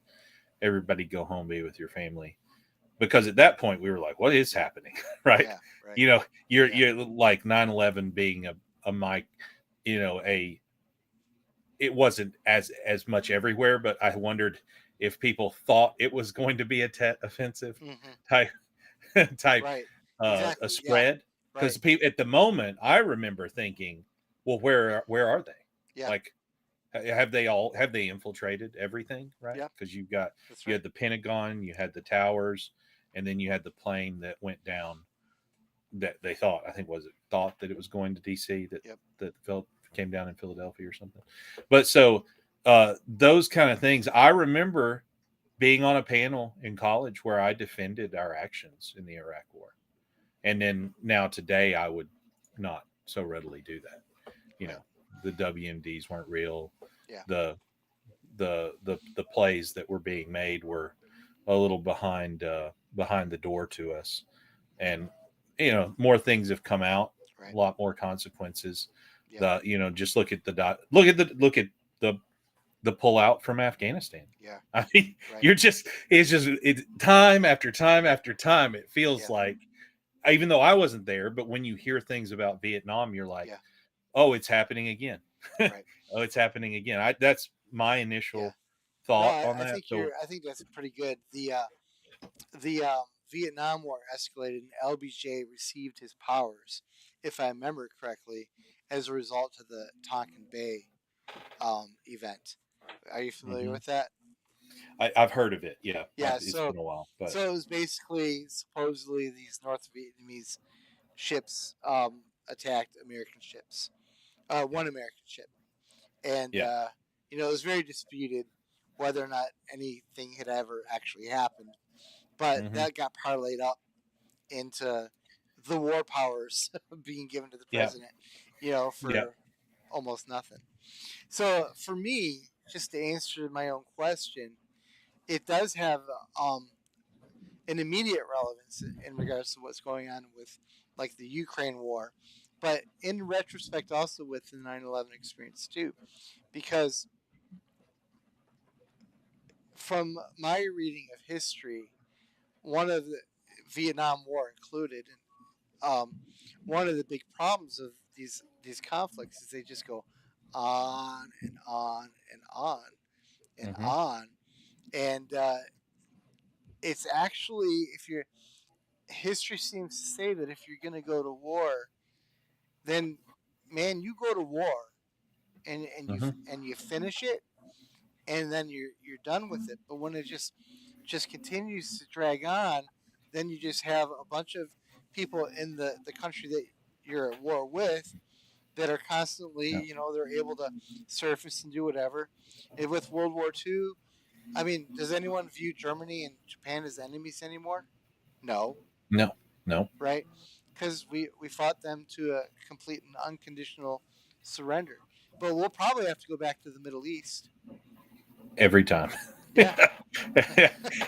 everybody go home, be with your family." Because at that point, we were like, "What is happening?" Right? Yeah. Right. You know, you're Yeah. you're like 9/11 being a mic, a it wasn't as much everywhere, but I wondered if people thought it was going to be a Tet offensive Hmm. type type Right. a Exactly. Yeah. spread. Because Right. at the moment, I remember thinking, well, where are they? Yeah. Like, have they infiltrated everything? Right? Yeah. Because That's you right. had the Pentagon, you had the towers, and then you had the plane that went down that they thought, I think, was it thought that it was going to DC, Yep. that fell came down in Philadelphia or something. But so those kind of things, I remember being on a panel in college where I defended our actions in the Iraq War, and then now today I would not so readily do that. You Right. know, the WMDs weren't real. Yeah. The the plays that were being made were a little behind the door to us, and more things have come out, a Right. lot more consequences. Yeah. Just look at the the pullout from Afghanistan. Yeah. I mean, Right. it's time after time after time. It feels Yeah. like, even though I wasn't there, but when you hear things about Vietnam, you're like, Yeah. oh, it's happening again. Right. Oh, it's happening again. That's my Yeah. initial No, thought I, on I that. think So, I think that's pretty good. The Vietnam War escalated, and LBJ received his powers, if I remember correctly, as a result of the Tonkin Bay event. Are you familiar mhm. with that? I've heard of it. Yeah, Yeah. it's been a while, but So it was basically supposedly these North Vietnamese ships attacked American ships. One American ship, and yeah. it was very disputed whether or not anything had ever actually happened. But Hmm. that got parlayed up into the war powers being given to the Yeah, president, yeah. for almost nothing. So for me, just to answer my own question, it does have um, an immediate relevance in regards to what's going on with like the Ukraine war, but in retrospect also with the 9/11 experience too, because from my reading of history, one of the Vietnam War included, um, one of the big problems of these conflicts is they just go on and on and on and Hmm. on, and it's actually, if you're history seems to say that if you're going to go to war, then man, you go to war Hmm. and you finish it, and then you're done with it. But when it just continues to drag on, then you just have a bunch of people in the country that you're at war with that are constantly, Yeah. they're able to surface and do whatever. And with World War II, I mean, does anyone view Germany and Japan as enemies anymore? No, No, no. right? Because we fought them to a complete and unconditional surrender. But we'll probably have to go back to the Middle East. Every time. Yeah,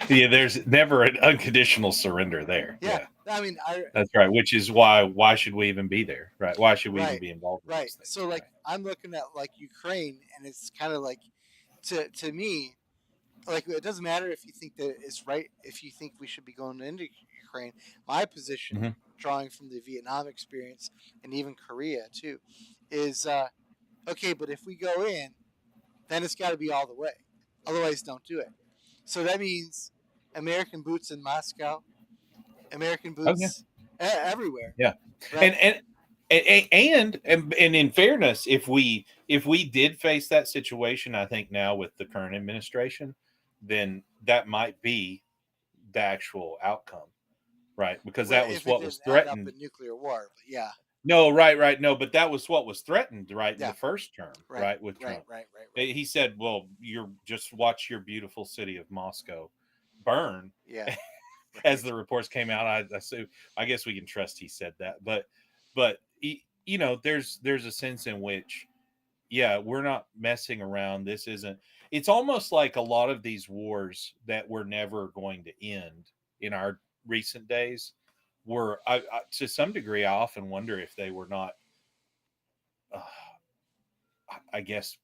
Yeah, there's never an unconditional surrender there. yeah. Yeah, I mean, I that's right. Which is why should we even be there? Right? Why should we even right, be involved in right. those things? So like, Right. I'm looking at like Ukraine, and it's kind of like to me, like it doesn't matter if you think that it's right, if you think we should be going into Ukraine. My position, Hmm. drawing from the Vietnam experience and even Korea too, is okay. But if we go in, then it's got to be all the way. Otherwise, don't do it. So that means American boots in Moscow, American Oh yeah, boots everywhere, yeah, right? and and in fairness, if we did face that situation, I think now with the current administration, then that might be the actual outcome, right? Because Well, that was if it what was didn't end up threatened. in nuclear war, but yeah, No, right, right. No, but that was what was threatened, right, in yeah, the first term, right, right, with right, Trump. right, right, right. He said, "Well, you're just watch your beautiful city of Moscow burn." Yeah, As right, the reports came out, I guess we can trust he said that, but you know, there's a sense in which, yeah, we're not messing around. This isn't. It's almost like a lot of these wars that were never going to end in our recent days were, to some degree, I often wonder if they were not, uh, I guess,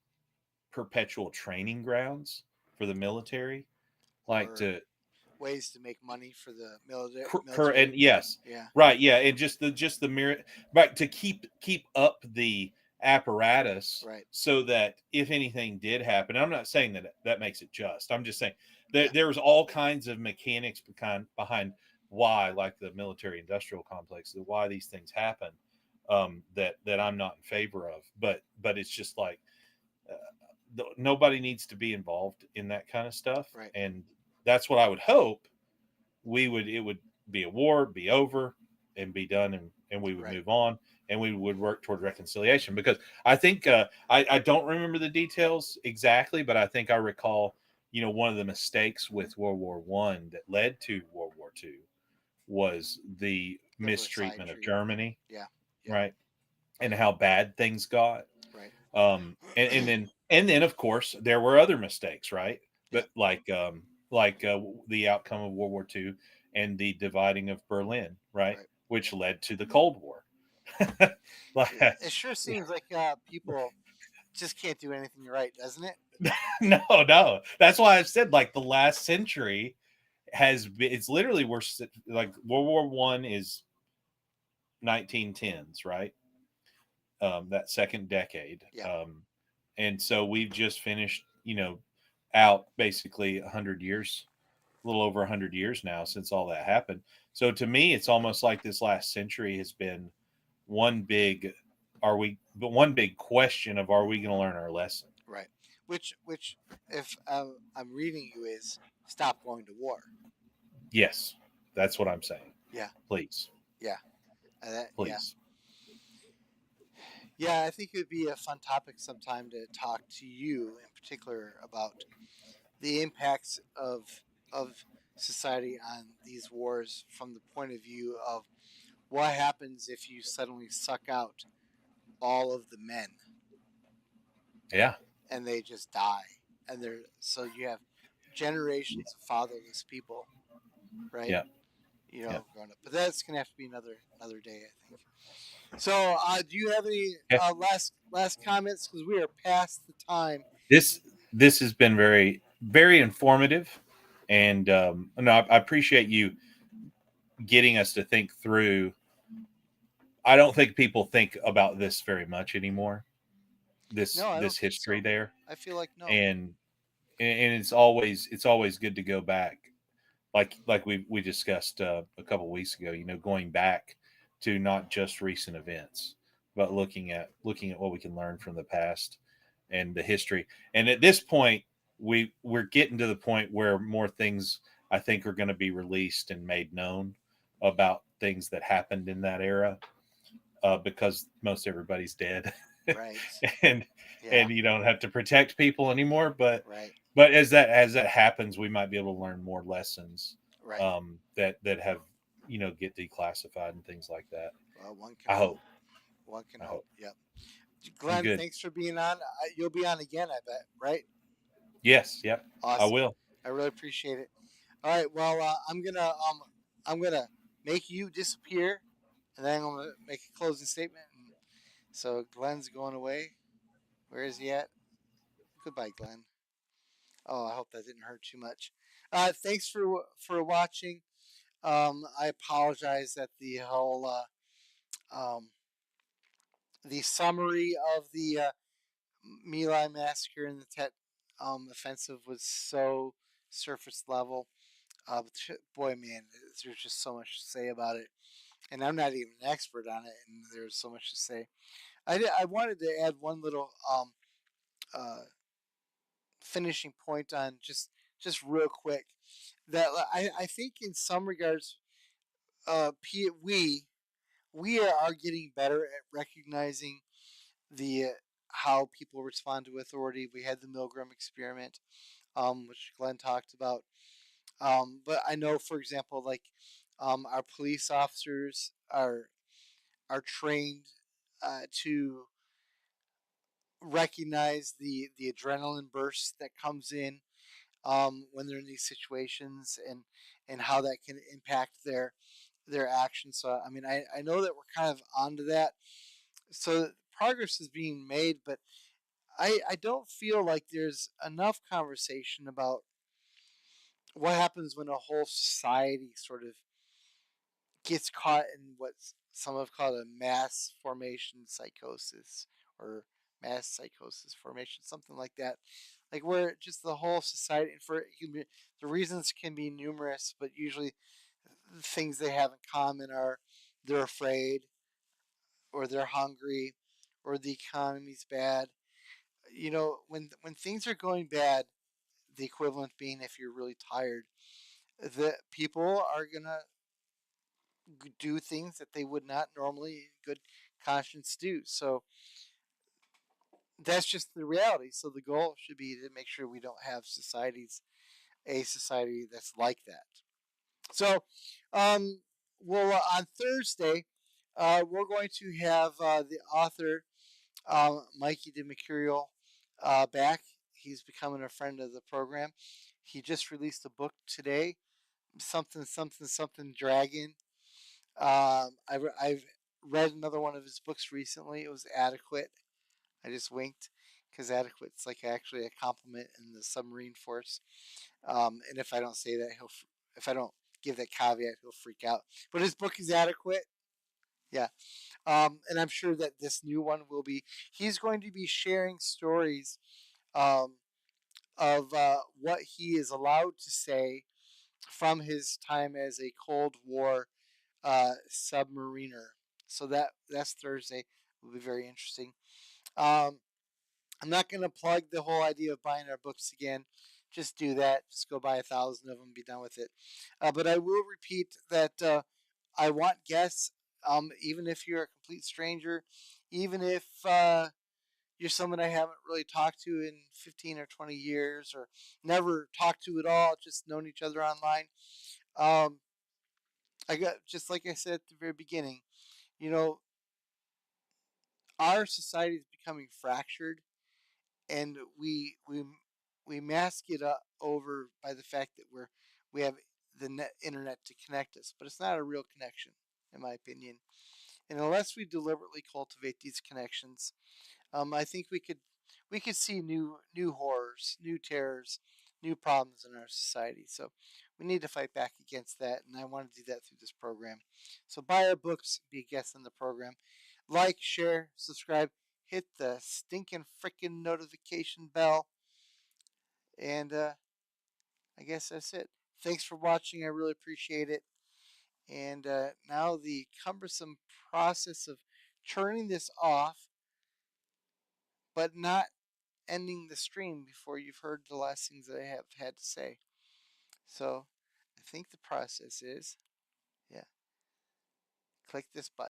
perpetual training grounds for the military, like or to ways to make money for the and military. yes, Yeah, right, yeah, and just the mirror, but to keep up the apparatus right. so that if anything did happen, I'm not saying that that makes it just. I'm just saying Yeah, that there's all kinds of mechanics behind why, like the military industrial complex, why these things happen, that I'm not in favor of. But it's just like, uh, nobody needs to be involved in that kind of stuff, right, and that's what I would hope. It would be a war, be over, and be done, and we would right. move on, and we would work toward reconciliation. Because I think, I don't remember the details exactly, but I think I recall, one of the mistakes with World War I that led to World War II was the The Versailles mistreatment of Treaty. Germany, Yeah, yep, right, and how bad things got. right. And then of course there were other mistakes, right? Yep, But like the outcome of World War II and the dividing of Berlin, right, right. which Yep. led to the Cold War. It sure seems like people just can't do anything right, doesn't it? No, no, that's why I've said, like, the last century has been, it's literally, like World War I is 1910s, right? That second decade. Yeah, And so we've just finished, out basically 100 years, a little over 100 years now since all that happened. So to me, it's almost like this last century has been one big, but one big question of, are we going to learn our lesson? right. Which, if I'm reading you, is stop going to war. Yes, that's what I'm saying. Yeah, Please, yeah, yeah, please. yeah. I think it would be a fun topic sometime to talk to you in particular about the impacts of society on these wars from the point of view of what happens if you suddenly suck out all of the men Yeah, and they just die, and they're so you have generations of fatherless people, right? yeah, yeah. Growing up. But that's gonna have to be another day, I think. So, do you have any Okay. last comments? Because we are past the time. This has been very, very informative, and no, I appreciate you getting us to think through. I don't think people think about this very much anymore. This No, I this don't think history so. there, I feel like no. and and it's always good to go back, like we discussed, a couple of weeks ago. Going back to not just recent events, but looking at what we can learn from the past and the history. And at this point, we're getting to the point where more things, I think, are going to be released and made known about things that happened in that era, because most everybody's dead, Right. and Yeah. and you don't have to protect people anymore. But Right. but as that happens, we might be able to learn more lessons, Right. that have, get declassified and things like that. Well, one can I hope. hope. One can I hope. hope. Yep. Glenn, Good. thanks for being on. You'll be on again, I bet. Right. Yes. Yep. I Awesome. will. I really appreciate it. All right. Well, I'm gonna make you disappear, and then I'm gonna make a closing statement. And so Glenn's going away. Where is he at? Goodbye, Glenn. Oh, I hope that didn't hurt too much. Thanks for watching. I apologize that um, the summary of the My Massacre and the Tet Offensive was so surface level. Boy, man, there's just so much to say about it, and I'm not even an expert on it, and there's so much to say. I wanted to add one little uh, finishing point on just real quick that I think in some regards we are getting better at recognizing the how people respond to authority. We had the Milgram experiment, which Glenn talked about. But I know, for example, like our police officers are trained to recognize the adrenaline burst that comes in when they're in these situations, and how that can impact their actions. So I mean, I know that we're kind of onto that. So progress is being made, but I don't feel like there's enough conversation about what happens when a whole society sort of gets caught in what some have called a mass formation psychosis, or mass psychosis formation, something like that. Like where just the whole society, the reasons can be numerous, but usually the things they have in common are they're afraid, or they're hungry, or the economy's bad. You know, when things are going bad, the equivalent being if you're really tired, the people are gonna do things that they would not normally in good conscience do. So that's just the reality. So the goal should be to make sure we don't have a society that's like that. So, um, well, on Thursday, we're going to have the author Mikey DeMercurio back. He's becoming a friend of the program. He just released a book today, something something something dragon. I've read another one of his books recently. It was Adequate. I just winked because adequate's like actually a compliment in the submarine force. And if I don't say that, if I don't give that caveat, he'll freak out. But his book is adequate. Yeah. And I'm sure that this new one will be. He's going to be sharing stories um, of what he is allowed to say from his time as a Cold War submariner. So that's Thursday. Will be very interesting. Um, I'm not going to plug the whole idea of buying our books again. Just do that. Just go buy 1,000 of them. Be done with it. But I will repeat that I want guests. Even if you're a complete stranger, even if you're someone I haven't really talked to in 15 or 20 years, or never talked to at all, just known each other online. Um, I got just like I said at the very beginning. You know, our society is becoming fractured, and we mask it up over by the fact that we have the internet to connect us, but it's not a real connection, in my opinion. And unless we deliberately cultivate these connections, I think we could see new horrors, new terrors, new problems in our society. So we need to fight back against that, and I want to do that through this program. So buy our books, be a guest on the program, like, share, subscribe, hit the stinking freaking notification bell, and I guess that's it. Thanks for watching. I really appreciate it. And now the cumbersome process of turning this off, but not ending the stream before you've heard the last things that I have had to say. So I think the process is, yeah, click this button.